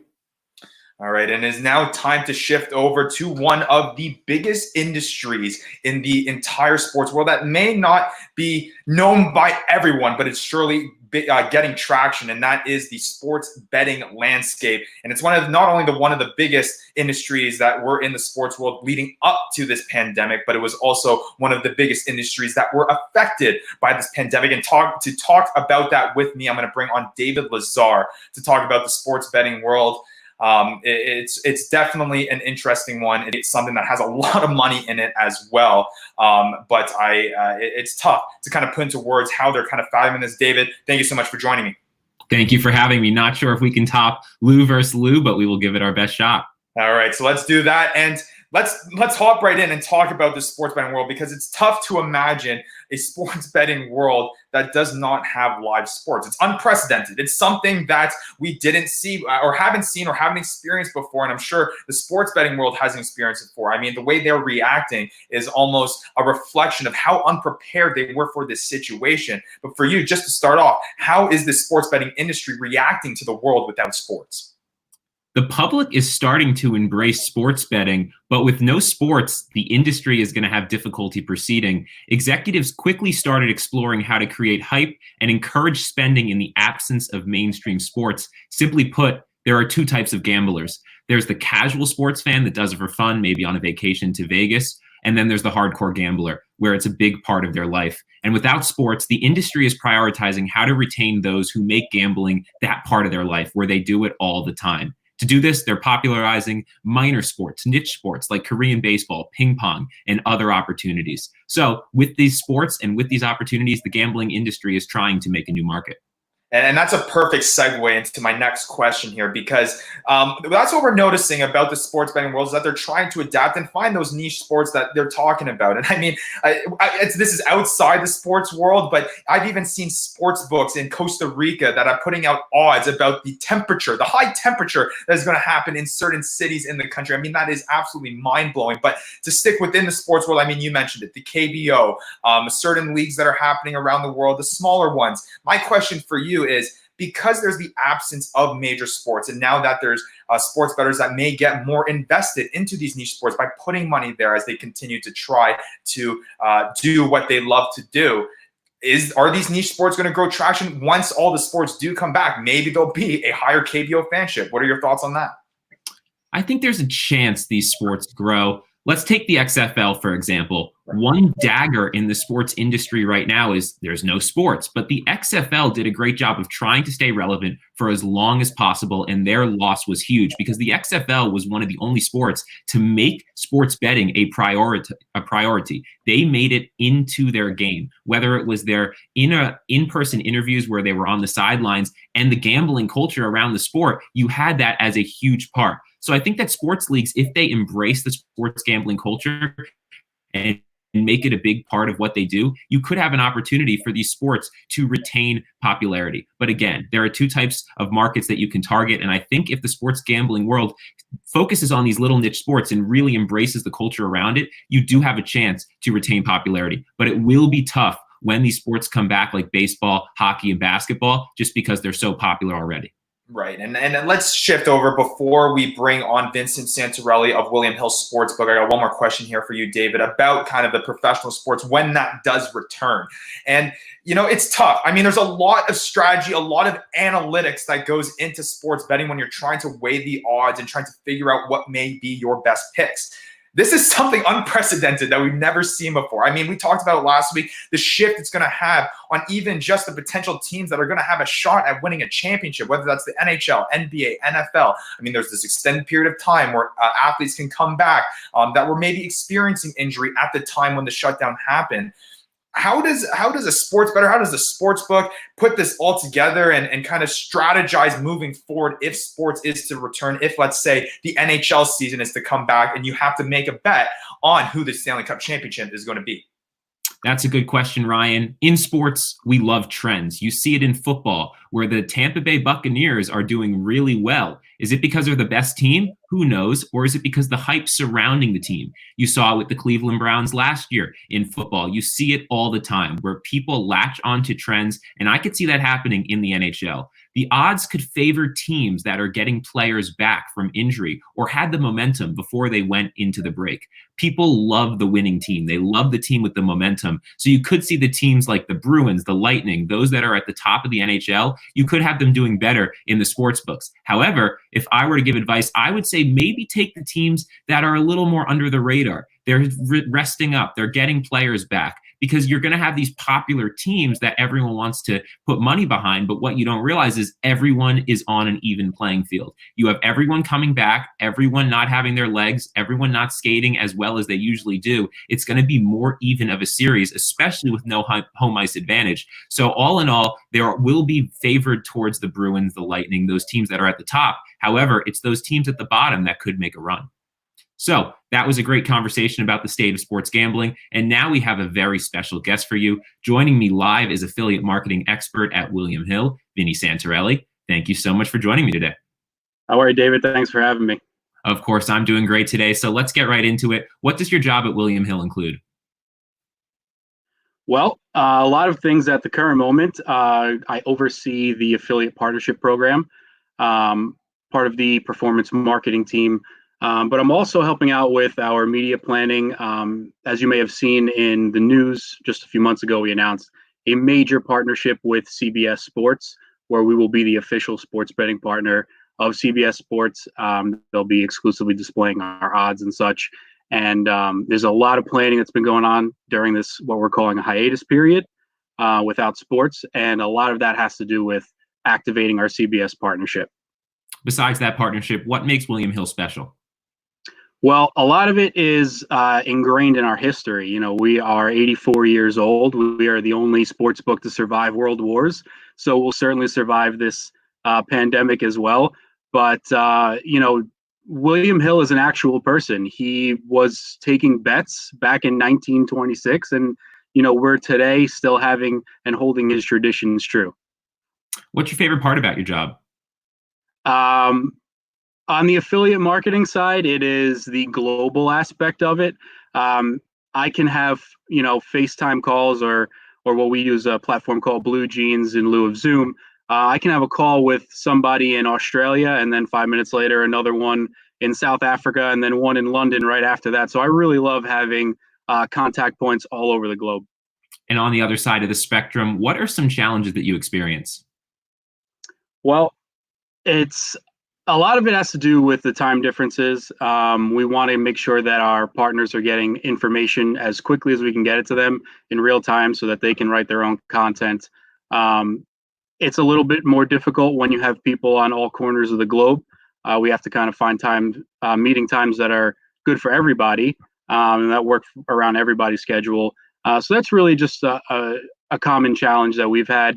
All right, and it is now time to shift over to one of the biggest industries in the entire sports world that may not be known by everyone, but it's surely getting traction, and that is the sports betting landscape. And it's one of the biggest industries that were in the sports world leading up to this pandemic, but it was also one of the biggest industries that were affected by this pandemic. And to talk about that with me, I'm going to bring on David Lazar to talk about the sports betting world. It's definitely an interesting one. It's something that has a lot of money in it as well. But it's tough to kind of put into words how they're kind of fathoming this. David, thank you so much for joining me. Thank you for having me. Not sure if we can top Lou versus Lou, but we will give it our best shot. All right, so let's do that. And let's hop right in and talk about the sports betting world, because it's tough to imagine a sports betting world that does not have live sports. It's unprecedented. It's something that we didn't see or haven't seen or haven't experienced before. And I'm sure the sports betting world hasn't experienced it before. I mean, the way they're reacting is almost a reflection of how unprepared they were for this situation. But for you, just to start off, how is the sports betting industry reacting to the world without sports? The public is starting to embrace sports betting, but with no sports, the industry is going to have difficulty proceeding. Executives quickly started exploring how to create hype and encourage spending in the absence of mainstream sports. Simply put, there are two types of gamblers. There's the casual sports fan that does it for fun, maybe on a vacation to Vegas. And then there's the hardcore gambler, where it's a big part of their life. And without sports, the industry is prioritizing how to retain those who make gambling that part of their life, where they do it all the time. To do this, they're popularizing minor sports, niche sports like Korean baseball, ping pong, and other opportunities. So with these sports and with these opportunities, the gambling industry is trying to make a new market. And that's a perfect segue into my next question here, because that's what we're noticing about the sports betting world, is that they're trying to adapt and find those niche sports that they're talking about. And I mean, this is outside the sports world, but I've even seen sports books in Costa Rica that are putting out odds about the high temperature that is going to happen in certain cities in the country. I mean, that is absolutely mind-blowing. But to stick within the sports world, I mean, you mentioned it, the KBO, certain leagues that are happening around the world, the smaller ones. My question for you is, because there's the absence of major sports, and now that there's sports bettors that may get more invested into these niche sports by putting money there as they continue to try to do what they love to do, are these niche sports going to grow traction once all the sports do come back? Maybe there'll be a higher KBO fanship. What are your thoughts on that? I think there's a chance these sports grow. Let's take the XFL, for example. One dagger in the sports industry right now is there's no sports, but the XFL did a great job of trying to stay relevant for as long as possible, and their loss was huge because the XFL was one of the only sports to make sports betting a priority. They made it into their game, whether it was their in-person interviews where they were on the sidelines and the gambling culture around the sport. You had that as a huge part. So I think that sports leagues, if they embrace the sports gambling culture and make it a big part of what they do, you could have an opportunity for these sports to retain popularity. But again, there are two types of markets that you can target. And I think if the sports gambling world focuses on these little niche sports and really embraces the culture around it, you do have a chance to retain popularity. But it will be tough when these sports come back like baseball, hockey, and basketball, just because they're so popular already. Right. And let's shift over before we bring on Vincent Santorelli of William Hill Sportsbook. I got one more question here for you, David, about kind of the professional sports when that does return. And, it's tough. I mean, there's a lot of strategy, a lot of analytics that goes into sports betting when you're trying to weigh the odds and trying to figure out what may be your best picks. This is something unprecedented that we've never seen before. I mean, we talked about it last week, the shift it's going to have on even just the potential teams that are going to have a shot at winning a championship, whether that's the NHL, NBA, NFL. I mean, there's this extended period of time where athletes can come back that were maybe experiencing injury at the time when the shutdown happened. How does a sports bettor, how does the sports book put this all together and kind of strategize moving forward if sports is to return, if let's say the NHL season is to come back and you have to make a bet on who the Stanley Cup championship is going to be? That's a good question, Ryan. In sports, we love trends. You see it in football, where the Tampa Bay Buccaneers are doing really well. Is it because they're the best team? Who knows? Or is it because the hype surrounding the team? You saw it with the Cleveland Browns last year in football. You see it all the time, where people latch onto trends, and I could see that happening in the NHL. The odds could favor teams that are getting players back from injury or had the momentum before they went into the break. People love the winning team. They love the team with the momentum. So you could see the teams like the Bruins, the Lightning, those that are at the top of the NHL, you could have them doing better in the sports books. However, if I were to give advice, I would say maybe take the teams that are a little more under the radar. They're resting up. They're getting players back, because you're going to have these popular teams that everyone wants to put money behind. But what you don't realize is everyone is on an even playing field. You have everyone coming back, everyone not having their legs, everyone not skating as well as they usually do. It's going to be more even of a series, especially with no home ice advantage. So all in all, there will be favored towards the Bruins, the Lightning, those teams that are at the top. However, it's those teams at the bottom that could make a run. So that was a great conversation about the state of sports gambling. And now we have a very special guest for you. Joining me live is affiliate marketing expert at William Hill, Vinny Santorelli. Thank you so much for joining me today. How are you, David? Thanks for having me. Of course, I'm doing great today. So let's get right into it. What does your job at William Hill include? Well, a lot of things at the current moment. I oversee the affiliate partnership program, part of the performance marketing team. But I'm also helping out with our media planning. As you may have seen in the news just a few months ago, we announced a major partnership with CBS Sports, where we will be the official sports betting partner of CBS Sports. They'll be exclusively displaying our odds and such. And there's a lot of planning that's been going on during this, what we're calling a hiatus period without sports. And a lot of that has to do with activating our CBS partnership. Besides that partnership, what makes William Hill special? Well, a lot of it is ingrained in our history. You know, we are 84 years old. We are the only sports book to survive world wars. So we'll certainly survive this pandemic as well. But, you know, William Hill is an actual person. He was taking bets back in 1926. And, you know, we're today still having and holding his traditions true. What's your favorite part about your job? On the affiliate marketing side, it is the global aspect of it. I can have, you know, FaceTime calls or what we use a platform called Blue Jeans in lieu of Zoom. I can have a call with somebody in Australia, and then 5 minutes later, another one in South Africa, and then one in London right after that. So I really love having contact points all over the globe. And on the other side of the spectrum, what are some challenges that you experience? Well, a lot of it has to do with the time differences. We want to make sure that our partners are getting information as quickly as we can get it to them in real time so that they can write their own content. It's a little bit more difficult when you have people on all corners of the globe. We have to kind of find meeting times that are good for everybody and that work around everybody's schedule. So that's really just a common challenge that we've had.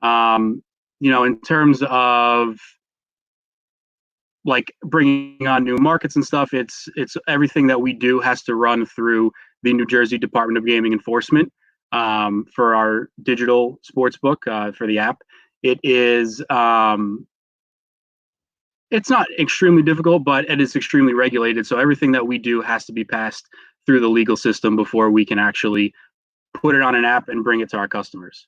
You know, in terms of like bringing on new markets and stuff, it's everything that we do has to run through the New Jersey Department of Gaming Enforcement for our digital sports book for the app. It is it's not extremely difficult, but it is extremely regulated. So everything that we do has to be passed through the legal system before we can actually put it on an app and bring it to our customers.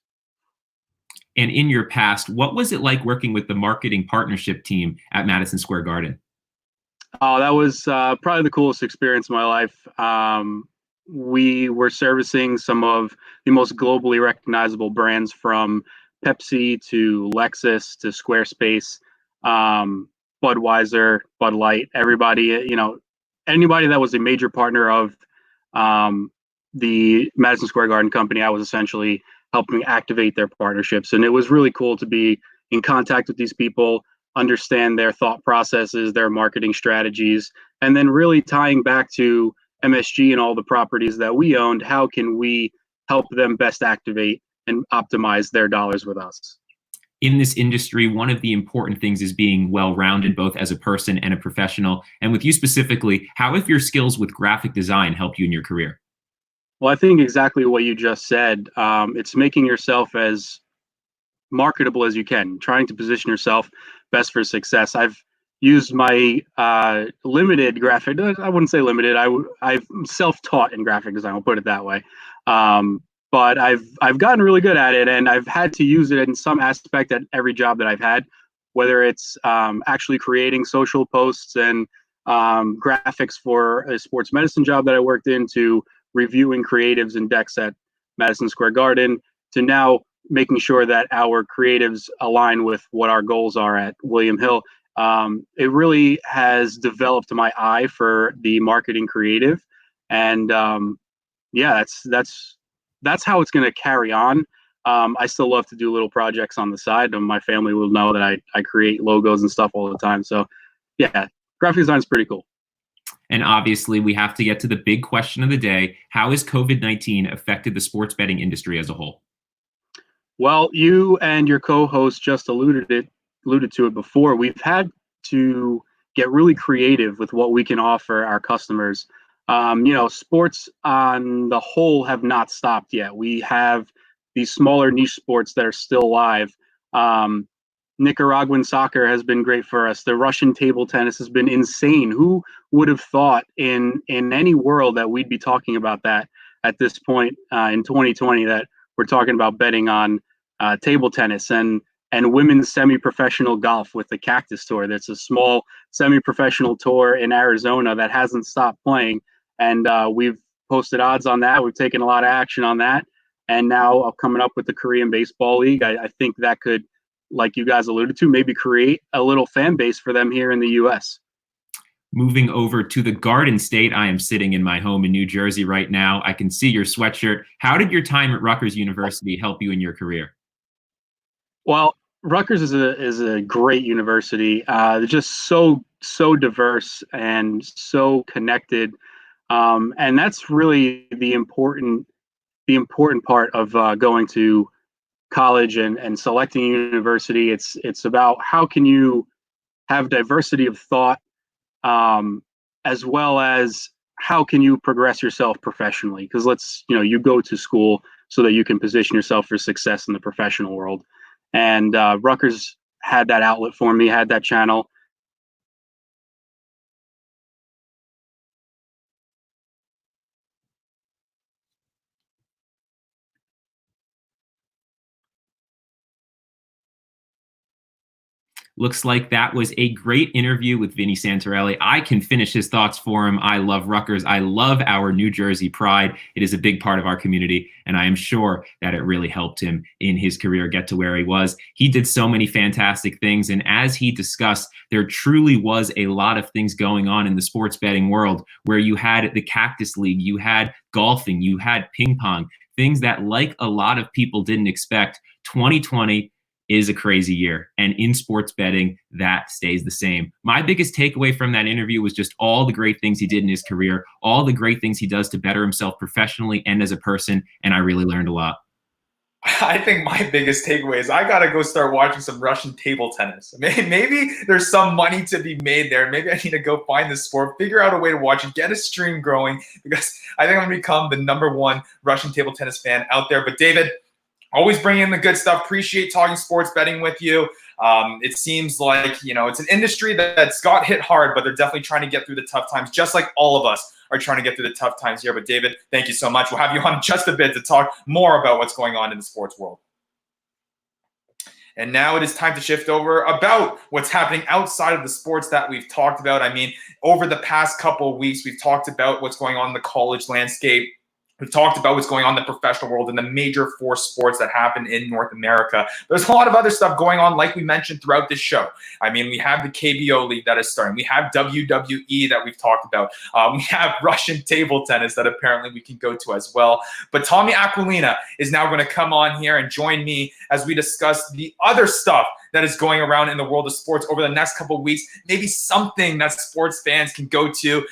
And in your past, what was it like working with the marketing partnership team at Madison Square Garden? Oh, that was probably the coolest experience of my life. We were servicing some of the most globally recognizable brands, from Pepsi to Lexus to Squarespace, Budweiser, Bud Light, everybody, anybody that was a major partner of the Madison Square Garden company. I was essentially helping activate their partnerships. And it was really cool to be in contact with these people, understand their thought processes, their marketing strategies, and then really tying back to MSG and all the properties that we owned. How can we help them best activate and optimize their dollars with us? In this industry, one of the important things is being well-rounded, both as a person and a professional. And with you specifically, how have your skills with graphic design helped you in your career? Well, I think exactly what you just said. It's making yourself as marketable as you can, trying to position yourself best for success. I've used my limited graphic, I wouldn't say limited, I've self-taught in graphic design, I'll put it that way. But I've gotten really good at it, and I've had to use it in some aspect at every job that I've had, whether it's actually creating social posts and graphics for a sports medicine job that I worked in, to reviewing creatives and decks at Madison Square Garden, to now making sure that our creatives align with what our goals are at William Hill. It really has developed my eye for the marketing creative, and yeah, that's how it's going to carry on. I still love to do little projects on the side, and my family will know that I create logos and stuff all the time. So yeah, graphic design is pretty cool. And obviously, we have to get to the big question of the day. How has COVID-19 affected the sports betting industry as a whole? Well, you and your co-host just alluded to it before. We've had to get really creative with what we can offer our customers. Sports on the whole have not stopped yet. We have these smaller niche sports that are still live. Nicaraguan soccer has been great for us. The Russian table tennis has been insane. Who would have thought in any world that we'd be talking about that at this point in 2020, that we're talking about betting on table tennis and women's semi-professional golf with the Cactus Tour. That's a small semi-professional tour in Arizona that hasn't stopped playing. And we've posted odds on that. We've taken a lot of action on that. And now coming up with the Korean Baseball League, I think that could, like you guys alluded to, maybe create a little fan base for them here in the U.S. Moving over to the Garden State, I am sitting in my home in New Jersey right now. I can see your sweatshirt. How did your time at Rutgers University help you in your career? Well, Rutgers is a great university. They're just so diverse and so connected, and that's really the important part of going to college and selecting a university. It's about how can you have diversity of thought, as well as how can you progress yourself professionally. Because you go to school so that you can position yourself for success in the professional world. And Rutgers had that outlet for me, had that channel. Looks like that was a great interview with Vinny Santorelli. I can finish his thoughts for him. I love Rutgers. I love our New Jersey pride. It is a big part of our community, and I am sure that it really helped him in his career get to where he was. He did so many fantastic things, and as he discussed, there truly was a lot of things going on in the sports betting world, where you had the Cactus League, you had golfing, you had ping pong, things that, like a lot of people didn't expect. 2020 is a crazy year. And in sports betting, that stays the same. My biggest takeaway from that interview was just all the great things he did in his career, all the great things he does to better himself professionally and as a person. And I really learned a lot. I think my biggest takeaway is I got to go start watching some Russian table tennis. Maybe there's some money to be made there. Maybe I need to go find this sport, figure out a way to watch it, get a stream growing, because I think I'm going to become the #1 Russian table tennis fan out there. But David, always bring in the good stuff. Appreciate talking sports betting with you. It seems like, it's an industry that's got hit hard, but they're definitely trying to get through the tough times, just like all of us are trying to get through the tough times here. But David, thank you so much. We'll have you on in just a bit to talk more about what's going on in the sports world. And now it is time to shift over about what's happening outside of the sports that we've talked about. I mean, over the past couple of weeks, we've talked about what's going on in the college landscape. We've talked about what's going on in the professional world and the major four sports that happen in North America. There's a lot of other stuff going on, like we mentioned throughout this show. I mean, we have the KBO League that is starting. We have WWE that we've talked about. We have Russian table tennis that apparently we can go to as well. But Tommy Aquilina is now going to come on here and join me as we discuss the other stuff that is going around in the world of sports over the next couple of weeks. Maybe something that sports fans can go to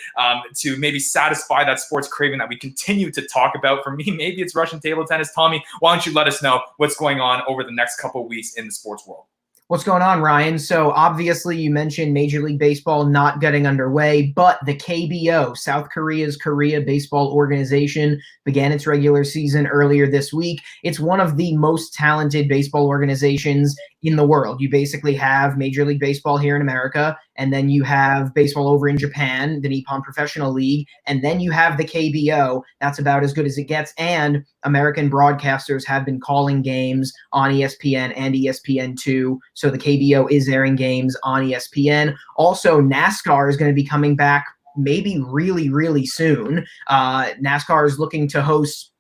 maybe satisfy that sports craving that we continue to talk about. For me, maybe it's Russian table tennis. Tommy, why don't you let us know what's going on over the next couple of weeks in the sports world? What's going on, Ryan? So obviously you mentioned Major League Baseball not getting underway, but the KBO, South Korea's Korea Baseball Organization, began its regular season earlier this week. It's one of the most talented baseball organizations in the world. You basically have Major League Baseball here in America, and then you have baseball over in Japan, the Nippon Professional League, and then you have the KBO. That's about as good as it gets. And American broadcasters have been calling games on ESPN and ESPN2. So the KBO is airing games on ESPN. Also, NASCAR is going to be coming back maybe really, really soon. NASCAR is looking to host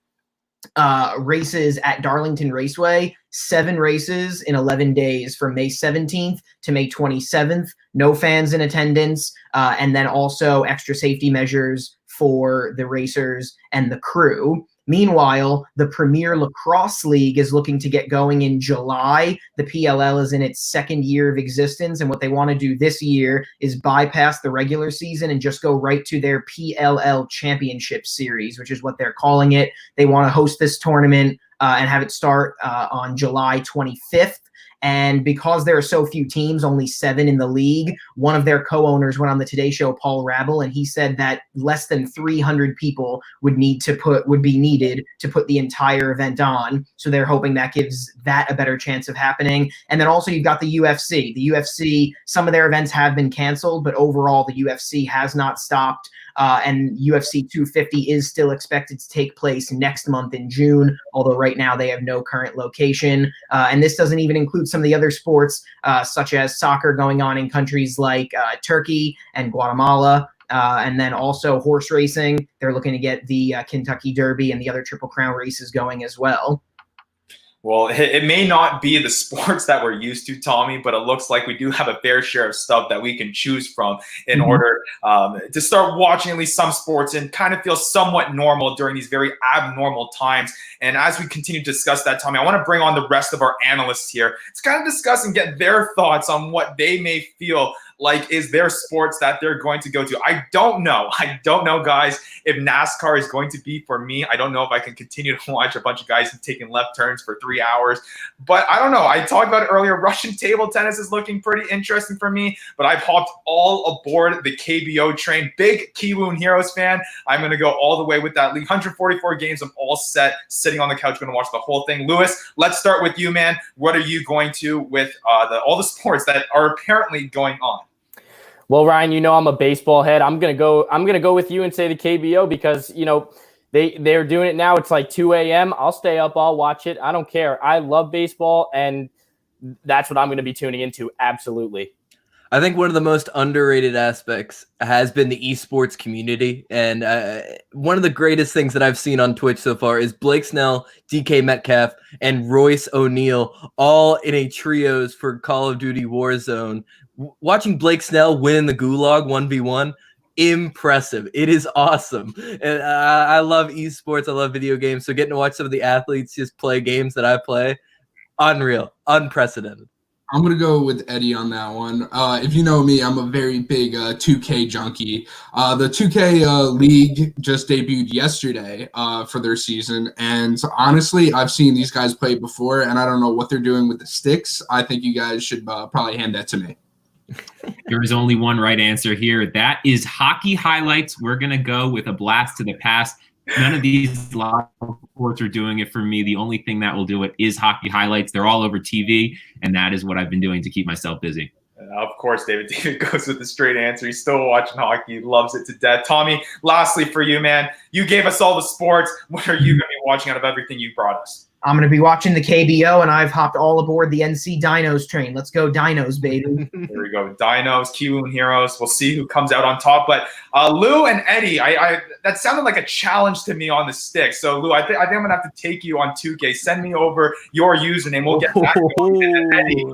races at Darlington Raceway, 7 races in 11 days from May 17th to May 27th. No fans in attendance, and then also extra safety measures for the racers and the crew. Meanwhile, the Premier Lacrosse League is looking to get going in July. The PLL is in its second year of existence, and what they want to do this year is bypass the regular season and just go right to their PLL Championship Series, which is what they're calling it. They want to host this tournament and have it start on July 25th. And because there are so few teams, only 7 in the league, one of their co-owners went on the Today Show, Paul Rabel, and he said that less than 300 people would be needed to put the entire event on. So they're hoping that gives that a better chance of happening. And then also you've got the UFC. The UFC, some of their events have been canceled, but overall the UFC has not stopped. And UFC 250 is still expected to take place next month in June, although right now they have no current location. And this doesn't even include some of the other sports, such as soccer going on in countries like Turkey and Guatemala. And then also horse racing. They're looking to get the Kentucky Derby and the other Triple Crown races going as well. Well, it may not be the sports that we're used to, Tommy, but it looks like we do have a fair share of stuff that we can choose from in order to start watching at least some sports and kind of feel somewhat normal during these very abnormal times. And as we continue to discuss that, Tommy, I want to bring on the rest of our analysts here to kind of discuss and get their thoughts on what they may feel like is their sports that they're going to go to. I don't know, guys, if NASCAR is going to be for me. I don't know if I can continue to watch a bunch of guys taking left turns for 3 hours. But I don't know. I talked about it earlier. Russian table tennis is looking pretty interesting for me. But I've hopped all aboard the KBO train. Big Kiwoom Heroes fan. I'm going to go all the way with that league. 144 games. I'm all set. Sitting on the couch, going to watch the whole thing. Lewis, let's start with you, man. What are you going to with all the sports that are apparently going on? Well, Ryan, you know I'm a baseball head. I'm gonna go with you and say the KBO because they're doing it now. It's like 2 a.m. I'll stay up. I'll watch it. I don't care. I love baseball, and that's what I'm going to be tuning into. Absolutely. I think one of the most underrated aspects has been the esports community. And one of the greatest things that I've seen on Twitch so far is Blake Snell, DK Metcalf, and Royce O'Neal all in a trios for Call of Duty Warzone. Watching Blake Snell win the Gulag 1v1, impressive. It is awesome. And I love esports. I love video games. So getting to watch some of the athletes just play games that I play, unreal, unprecedented. I'm going to go with Eddie on that one. If you know me, I'm a very big 2K junkie. The 2K League just debuted yesterday for their season. And honestly, I've seen these guys play before, and I don't know what they're doing with the sticks. I think you guys should probably hand that to me. There is only one right answer here. That is hockey highlights. We're going to go with a blast to the past. None of these live sports are doing it for me. The only thing that will do it is hockey highlights. They're all over TV, and that is what I've been doing to keep myself busy. Of course, David. David goes with the straight answer. He's still watching hockey. He loves it to death. Tommy, lastly for you, man, you gave us all the sports. What are you going to be watching out of everything you brought us? I'm going to be watching the KBO, and I've hopped all aboard the NC Dinos train. Let's go Dinos, baby. There we go. Dinos, Kiwoom Heroes. We'll see who comes out on top. But Lou and Eddie, I that sounded like a challenge to me on the stick. So Lou, I think I'm gonna have to take you on 2K. Send me over your username. We'll get back to Eddie.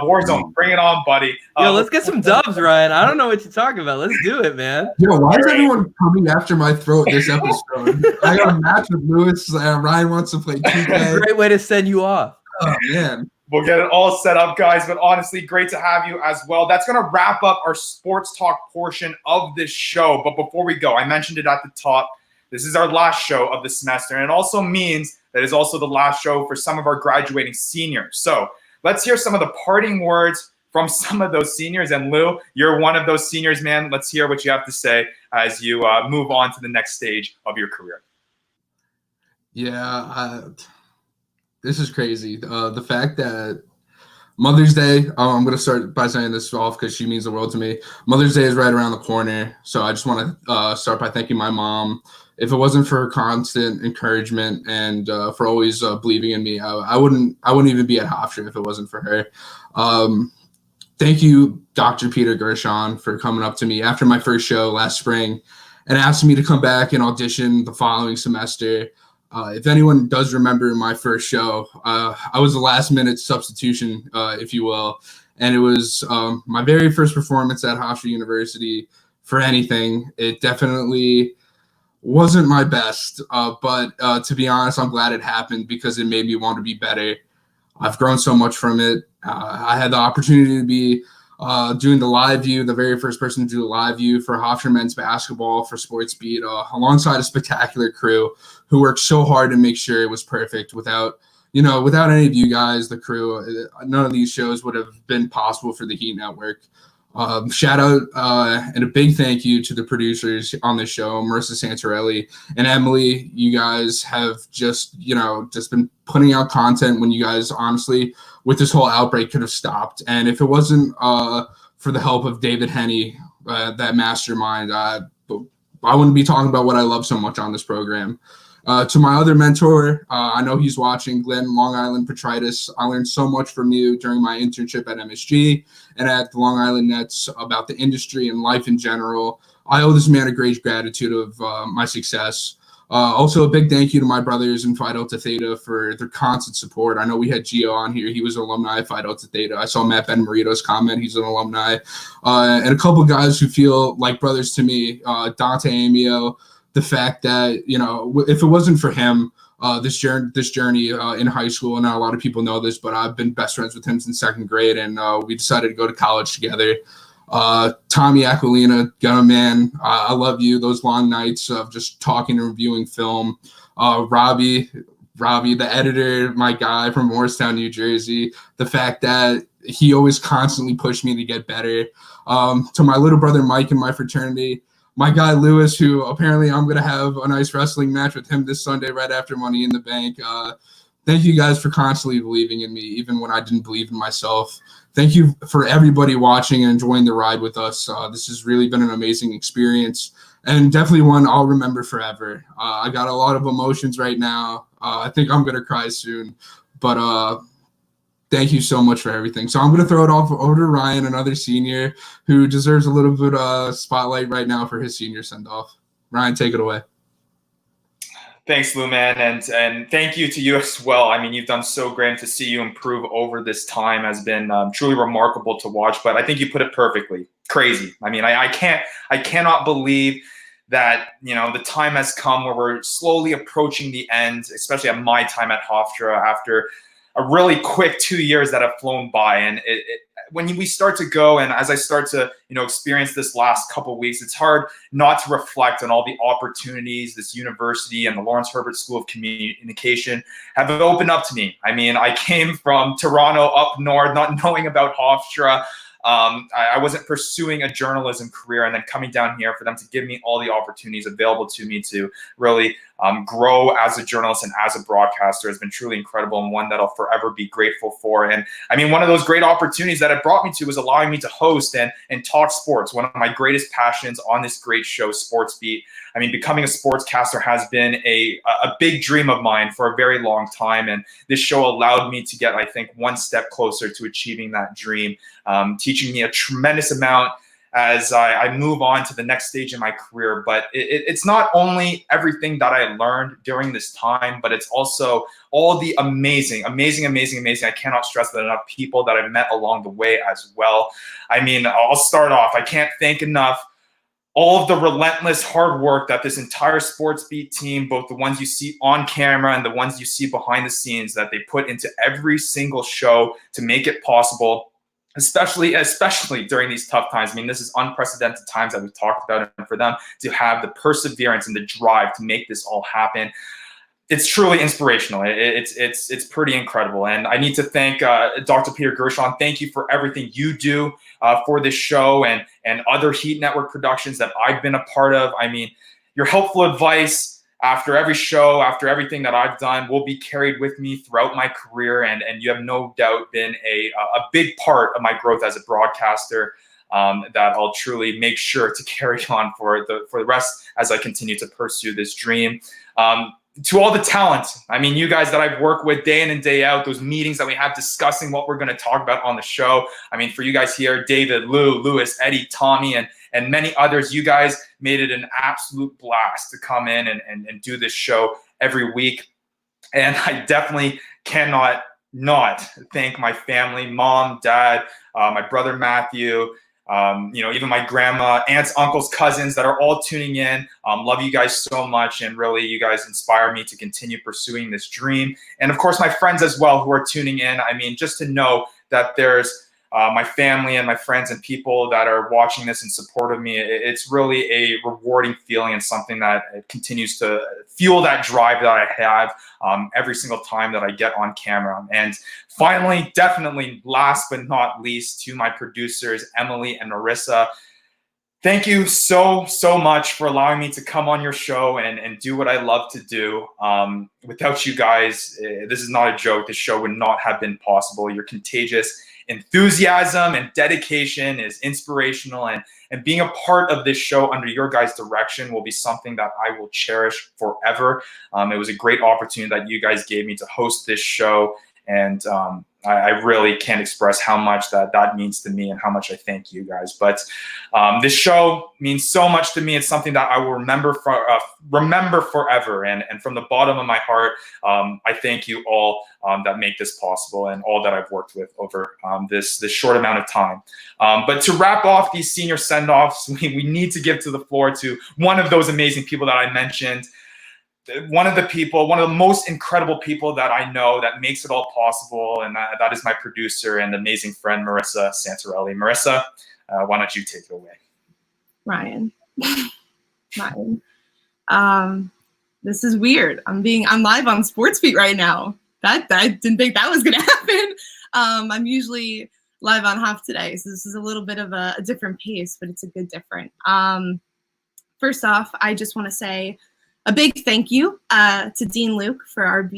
Warzone, bring it on, buddy. Yo, let's get some dubs, Ryan. I don't know what you're talking about. Let's do it, man. Yo, why is everyone coming after my throat this episode? I got a match with Lewis. Ryan wants to play 2K. Great way to send you off. Oh man. We'll get it all set up, guys. But honestly, great to have you as well. That's going to wrap up our sports talk portion of this show. But before we go, I mentioned it at the top. This is our last show of the semester. And it also means that it's also the last show for some of our graduating seniors. So let's hear some of the parting words from some of those seniors. And Lou, you're one of those seniors, man. Let's hear what you have to say as you move on to the next stage of your career. Yeah, this is crazy. The fact that Mother's Day, I'm going to start by saying this off because she means the world to me. Mother's Day is right around the corner. So I just want to start by thanking my mom. If it wasn't for her constant encouragement and for always believing in me, I wouldn't even be at Hofstra if it wasn't for her. Thank you, Dr. Peter Gershon, for coming up to me after my first show last spring and asking me to come back and audition the following semester. If anyone does remember my first show, I was a last-minute substitution, if you will, and it was my very first performance at Hofstra University for anything. It definitely wasn't my best, but to be honest, I'm glad it happened because it made me want to be better. I've grown so much from it. I had the opportunity to be doing the live view, the very first person to do the live view for Hofstra men's basketball for Sports Beat, alongside a spectacular crew who worked so hard to make sure it was perfect. Without any of you guys, the crew, none of these shows would have been possible for the Heat Network. Shout out and a big thank you to the producers on the show, Marissa Santorelli and Emily. You guys have just been putting out content when you guys honestly, with this whole outbreak, could have stopped. And if it wasn't for the help of David Henney, that mastermind, I wouldn't be talking about what I love so much on this program. To my other mentor, I know he's watching, Glenn Long Island Petritis. I learned so much from you during my internship at MSG and at the Long Island Nets about the industry and life in general. I owe this man a great gratitude of my success. Also, a big thank you to my brothers in Phi Delta Theta for their constant support. I know we had Gio on here. He was an alumni of Phi Delta Theta. I saw Matt Ben-Marito's comment. He's an alumni. And a couple guys who feel like brothers to me, Dante Amio. The fact that, if it wasn't for him, this journey in high school, and not a lot of people know this, but I've been best friends with him since second grade, and we decided to go to college together. Tommy Aquilina, Gunna man, I love you. Those long nights of just talking and reviewing film. Robbie, the editor, my guy from Morristown, New Jersey. The fact that he always constantly pushed me to get better. To my little brother Mike in my fraternity. My guy Lewis, who apparently I'm going to have a nice wrestling match with him this Sunday right after Money in the Bank. Thank you guys for constantly believing in me, even when I didn't believe in myself. Thank you for everybody watching and enjoying the ride with us. This has really been an amazing experience and definitely one I'll remember forever. I got a lot of emotions right now. I think I'm going to cry soon, but thank you so much for everything. So I'm going to throw it off over to Ryan, another senior who deserves a little bit of spotlight right now for his senior send-off. Ryan, take it away. Thanks, Lou, man, and thank you to you as well. I mean, you've done so great. To see you improve over this time has been truly remarkable to watch. But I think you put it perfectly. Crazy. I mean, I cannot believe that the time has come where we're slowly approaching the end, especially at my time at Hofstra after a really quick 2 years that have flown by. And when we start to go, and as I start to experience this last couple of weeks, it's hard not to reflect on all the opportunities this university and the Lawrence Herbert School of Communication have opened up to me. I mean, I came from Toronto up north, not knowing about Hofstra. I wasn't pursuing a journalism career, and then coming down here for them to give me all the opportunities available to me to really grow as a journalist and as a broadcaster has been truly incredible, and one that I'll forever be grateful for. And I mean, one of those great opportunities that it brought me to was allowing me to host and talk sports, one of my greatest passions on this great show, Sports Beat. I mean, becoming a sportscaster has been a big dream of mine for a very long time, and this show allowed me to get, I think, one step closer to achieving that dream, teaching me a tremendous amount as I move on to the next stage in my career. But it's not only everything that I learned during this time, but it's also all the amazing, I cannot stress that enough, people that I've met along the way as well. I mean, I'll start off, I can't thank enough all of the relentless hard work that this entire Sports Beat team, both the ones you see on camera and the ones you see behind the scenes, that they put into every single show to make it possible, especially during these tough times. I mean, this is unprecedented times that we've talked about, and for them to have the perseverance and the drive to make this all happen, it's truly inspirational. It's pretty incredible. And I need to thank Dr. Peter Gershon. Thank you for everything you do for this show and other Heat Network productions that I've been a part of. I mean, your helpful advice after every show, after everything that I've done, will be carried with me throughout my career. And you have no doubt been a big part of my growth as a broadcaster, that I'll truly make sure to carry on for the rest as I continue to pursue this dream. To all the talent, I mean, you guys that I've worked with day in and day out, those meetings that we have discussing what we're going to talk about on the show. I mean, for you guys here, David, Lou, Lewis, Eddie, Tommy, and many others, you guys made it an absolute blast to come in and do this show every week. And I definitely cannot not thank my family, mom, dad, my brother Matthew, even my grandma, aunts, uncles, cousins that are all tuning in. Love you guys so much, and really you guys inspire me to continue pursuing this dream. And of course, my friends as well who are tuning in. I mean, just to know that there's my family and my friends and people that are watching this in support of me, it's really a rewarding feeling and something that continues to fuel that drive that I have every single time that I get on camera. And finally, definitely last but not least, to my producers, Emily and Marissa, thank you so much for allowing me to come on your show and do what I love to do. Without you guys, this is not a joke. This show would not have been possible. You're contagious. Enthusiasm and dedication is inspirational, and being a part of this show under your guys' direction will be something that I will cherish forever. It was a great opportunity that you guys gave me to host this show, and I really can't express how much that means to me and how much I thank you guys. But this show means so much to me. It's something that I will remember forever. And from the bottom of my heart, I thank you all that make this possible, and all that I've worked with over this short amount of time. But to wrap off these senior send-offs, we need to give to the floor to one of those amazing people that I mentioned. One of the most incredible people that I know that makes it all possible, and that is my producer and amazing friend, Marissa Santarelli. Marissa, why don't you take it away? Ryan. This is weird. I'm live on Sports Beat right now. I didn't think that was gonna happen. I'm usually live on Half today, so this is a little bit of a different pace, but it's a good different. First off, I just want to say a big thank you to Dean Luke for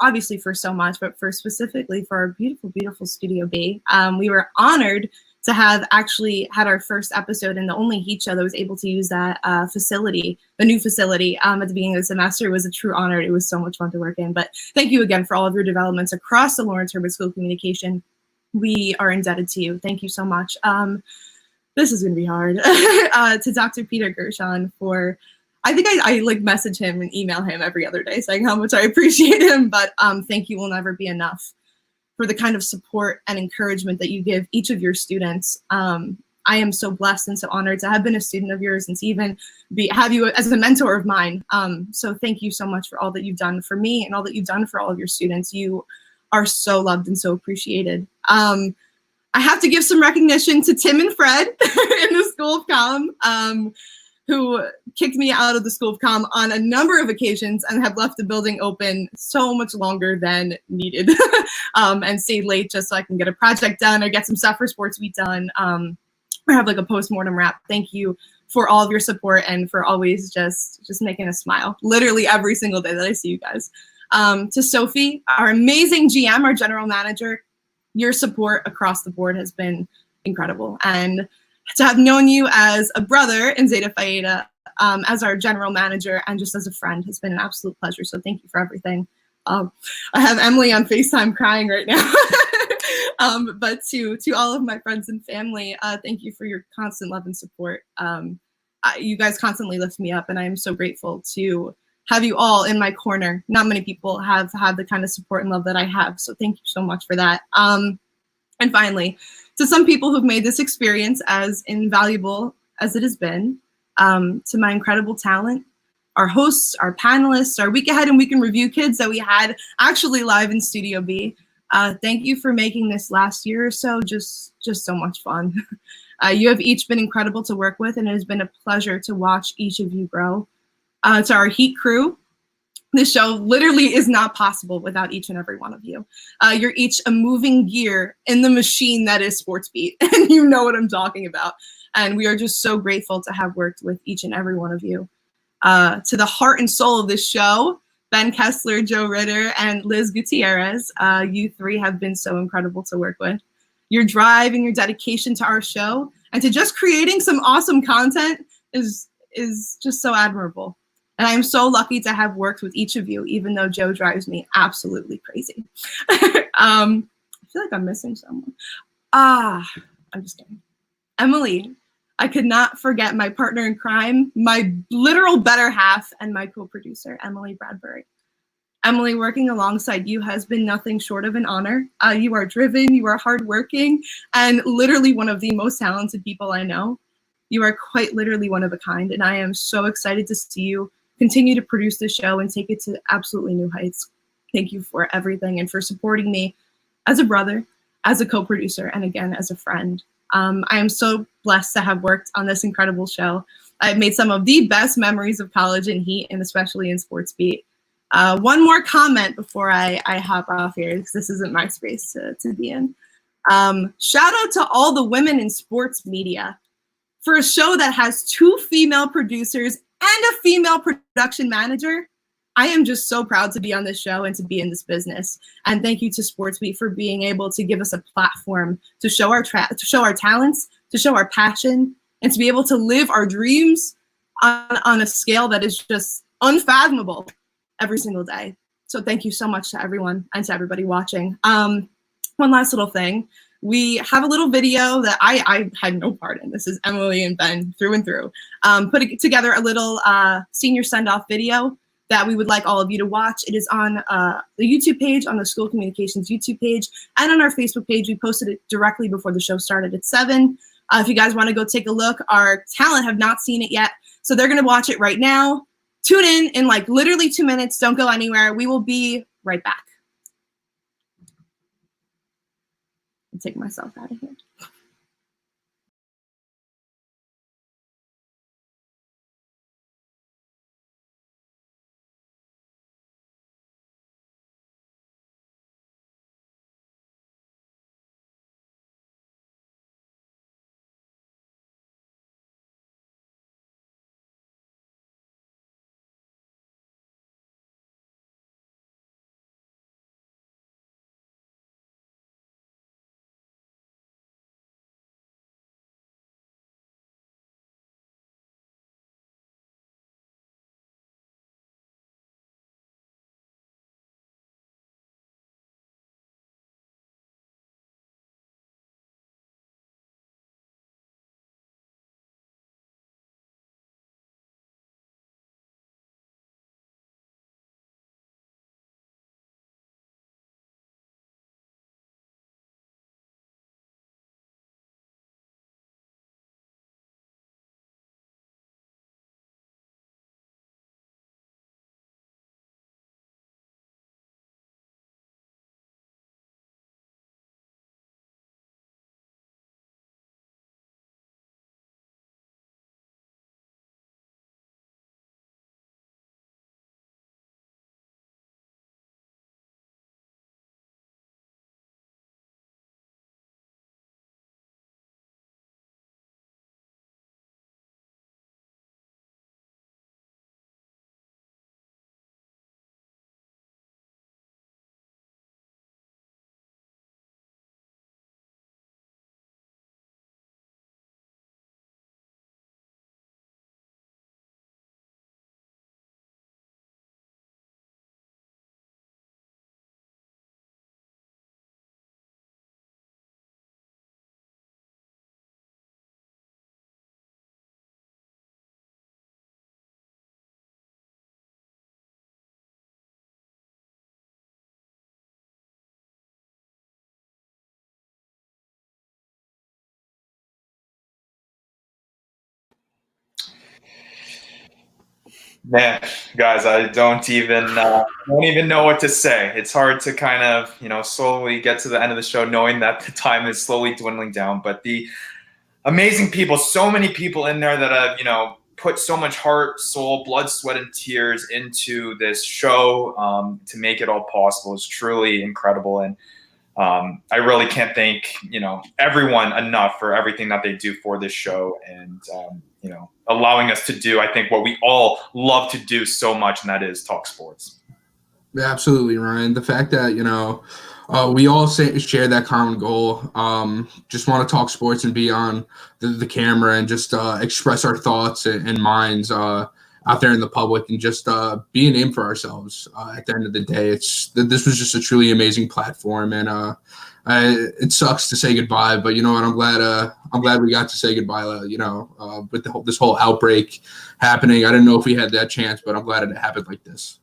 obviously for so much, but specifically for our beautiful, beautiful Studio B. We were honored to have actually had our first episode and the only Heat show that was able to use that facility, the new facility, at the beginning of the semester. It was a true honor. It was so much fun to work in. But thank you again for all of your developments across the Lawrence Herbert School of Communication. We are indebted to you. Thank you so much. This is going to be hard. To Dr. Peter Gershon for, I think I like message him and email him every other day saying how much I appreciate him, but thank you will never be enough for the kind of support and encouragement that you give each of your students. I am so blessed and so honored to have been a student of yours and to even have you as a mentor of mine. So thank you so much for all that you've done for me and all that you've done for all of your students. You are so loved and so appreciated. I have to give some recognition to Tim and Fred in the School of Comm, who kicked me out of the School of Comm on a number of occasions and have left the building open so much longer than needed and stayed late just so I can get a project done or get some stuff for Sports Beat done or have like a post-mortem wrap. Thank you for all of your support and for always just making us smile literally every single day that I see you guys. To Sophie, our amazing GM, our general manager, your support across the board has been incredible. And to have known you as a brother in Zeta Phi Eta, as our general manager and just as a friend has been an absolute pleasure. So thank you for everything. I have Emily on FaceTime crying right now. But to all of my friends and family, thank you for your constant love and support. You guys constantly lift me up, and I am so grateful to have you all in my corner. Not many people have had the kind of support and love that I have, so thank you so much for that. And finally, to some people who've made this experience as invaluable as it has been, to my incredible talent, our hosts, our panelists, our week ahead and week in review kids that we had actually live in Studio B. Thank you for making this last year or so just so much fun. You have each been incredible to work with, and it has been a pleasure to watch each of you grow. To our Heat crew, this show literally is not possible without each and every one of you. You're each a moving gear in the machine that is SportsBeat, and you know what I'm talking about. And we are just so grateful to have worked with each and every one of you. To the heart and soul of this show, Ben Kessler, Joe Ritter, and Liz Gutierrez, you three have been so incredible to work with. Your drive and your dedication to our show and to just creating some awesome content is just so admirable. And I'm so lucky to have worked with each of you, even though Joe drives me absolutely crazy. I feel like I'm missing someone. I'm just kidding. Emily, I could not forget my partner in crime, my literal better half, and my co-producer, Emily Bradbury. Emily, working alongside you has been nothing short of an honor. You are driven, you are hardworking, and literally one of the most talented people I know. You are quite literally one of a kind, and I am so excited to see you continue to produce the show and take it to absolutely new heights. Thank you for everything and for supporting me as a brother, as a co-producer, and again, as a friend. I am so blessed to have worked on this incredible show. I've made some of the best memories of college and Heat, and especially in SportsBeat. One more comment before I hop off here, because this isn't my space to be in. Shout out to all the women in sports media for a show that has 2 female producers and a female production manager. I am just so proud to be on this show and to be in this business. And thank you to SportsBeat for being able to give us a platform to show our talents, to show our passion, and to be able to live our dreams on a scale that is just unfathomable every single day. So thank you so much to everyone and to everybody watching. One last little thing. We have a little video that I had no part in. This is Emily and Ben through and through. Putting together a little senior send-off video that we would like all of you to watch. It is on the YouTube page, on the School Communications YouTube page, and on our Facebook page. We posted it directly before the show started at 7. If you guys want to go take a look, our talent have not seen it yet, so they're going to watch it right now. Tune in like literally 2 minutes. Don't go anywhere. We will be right back. I'll take myself out of here. Man, guys, I don't even know what to say. It's hard to kind of, slowly get to the end of the show knowing that the time is slowly dwindling down. But the amazing people, so many people in there that have, put so much heart, soul, blood, sweat, and tears into this show to make it all possible is truly incredible. And I really can't thank, everyone enough for everything that they do for this show and, allowing us to do, I think, what we all love to do so much, and that is talk sports. Yeah, absolutely, Ryan. The fact that, we all share that common goal, just want to talk sports and be on the camera and just express our thoughts and minds out there in the public and just be a name for ourselves. At the end of the day, this was just a truly amazing platform, and it sucks to say goodbye, but you know what? I'm glad we got to say goodbye. With this whole outbreak happening, I didn't know if we had that chance, but I'm glad it happened like this.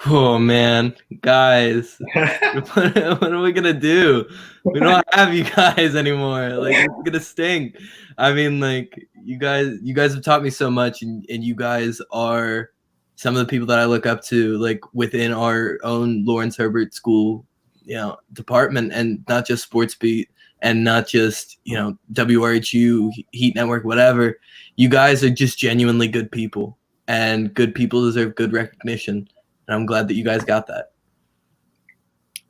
Oh man, guys, what are we gonna do? We don't have you guys anymore. Like, it's gonna stink. I mean, like, you guys have taught me so much, and you guys are some of the people that I look up to, like, within our own Lawrence Herbert School, department, and not just Sports Beat, and not just WRHU, Heat Network, whatever. You guys are just genuinely good people, and good people deserve good recognition. And I'm glad that you guys got that.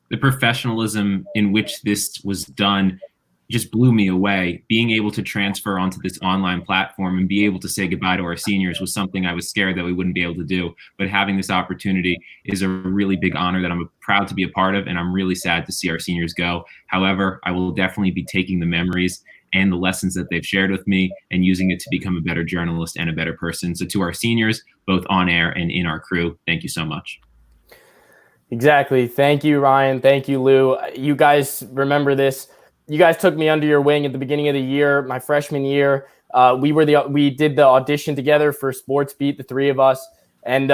The professionalism in which this was done just blew me away. Being able to transfer onto this online platform and be able to say goodbye to our seniors was something I was scared that we wouldn't be able to do. But having this opportunity is a really big honor that I'm proud to be a part of, and I'm really sad to see our seniors go. However, I will definitely be taking the memories and the lessons that they've shared with me and using it to become a better journalist and a better person. So to our seniors, both on air and in our crew, thank you so much. Exactly. Thank you, Ryan. Thank you, Lou. You guys remember this. You guys took me under your wing at the beginning of the year, my freshman year. We did the audition together for Sports Beat, the three of us. And,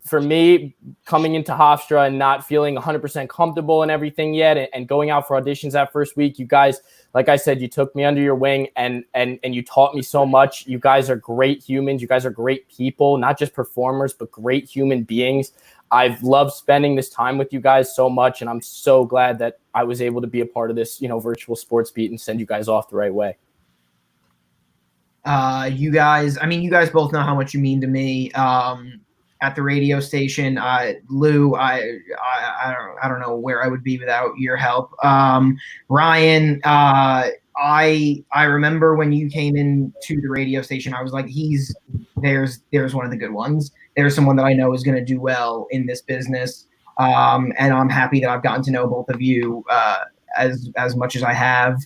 for me, coming into Hofstra and not feeling 100% comfortable and everything yet and going out for auditions that first week, you guys, like I said, you took me under your wing and you taught me so much. You guys are great humans. You guys are great people, not just performers, but great human beings. I've loved spending this time with you guys so much, and I'm so glad that I was able to be a part of this, virtual Sports Beat and send you guys off the right way. You guys both know how much you mean to me. At the radio station, Lou, I don't know where I would be without your help. Ryan, I remember when you came into the radio station, I was like, there's one of the good ones. There's someone that I know is going to do well in this business. And I'm happy that I've gotten to know both of you as much as I have.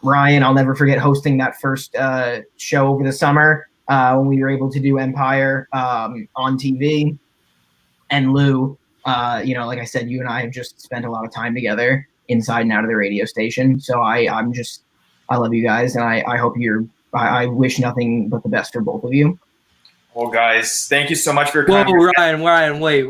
Ryan, I'll never forget hosting that first show over the summer when we were able to do Empire on TV. And Lou, like I said, you and I have just spent a lot of time together inside and out of the radio station. So I love you guys, and I hope I wish nothing but the best for both of you. Well, guys, thank you so much for your Whoa, time. Ryan, wait.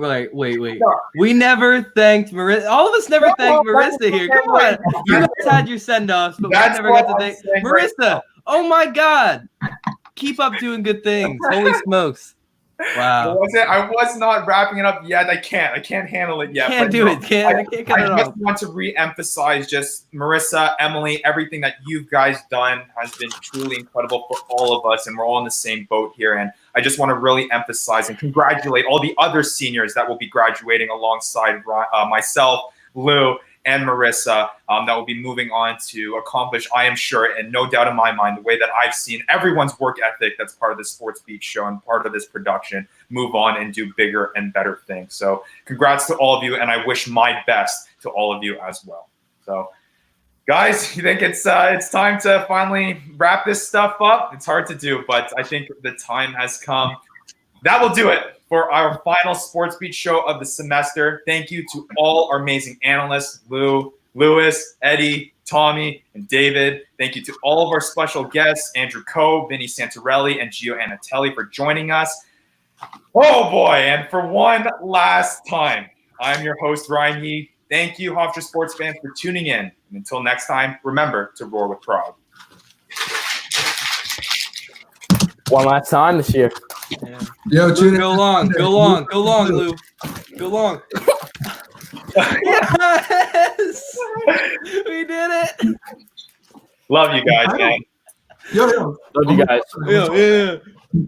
We never thanked Marissa. All of us never thanked Marissa here. Come on. You guys had your send-offs, but we never got to thank Marissa. Oh, my God. Keep up doing good things. Holy smokes. Wow. I was not wrapping it up yet. I can't handle it yet. I just want to re-emphasize just Marissa, Emily, everything that you guys done has been truly incredible for all of us, and we're all in the same boat here. And I just want to really emphasize and congratulate all the other seniors that will be graduating alongside myself, Lou, and Marissa, that will be moving on to accomplish, I am sure, and no doubt in my mind, the way that I've seen everyone's work ethic that's part of the Sports Beat show and part of this production move on and do bigger and better things. So congrats to all of you, and I wish my best to all of you as well. So guys, you think it's time to finally wrap this stuff up? It's hard to do, but I think the time has come. That will do it for our final Sports Beat show of the semester. Thank you to all our amazing analysts, Lou, Lewis, Eddie, Tommy, and David. Thank you to all of our special guests, Andrew Coe, Vinny Santorelli, and Gio Anatelli for joining us. Oh boy, and for one last time, I'm your host, Ryan Yee. Thank you, Hofstra sports fans, for tuning in. And until next time, remember to roar with pride. One last time this year. Yo, Lou, tune in. go long, Lou. Go long. Yes! We did it. Love you guys, man. Yo. Love you guys. Yeah.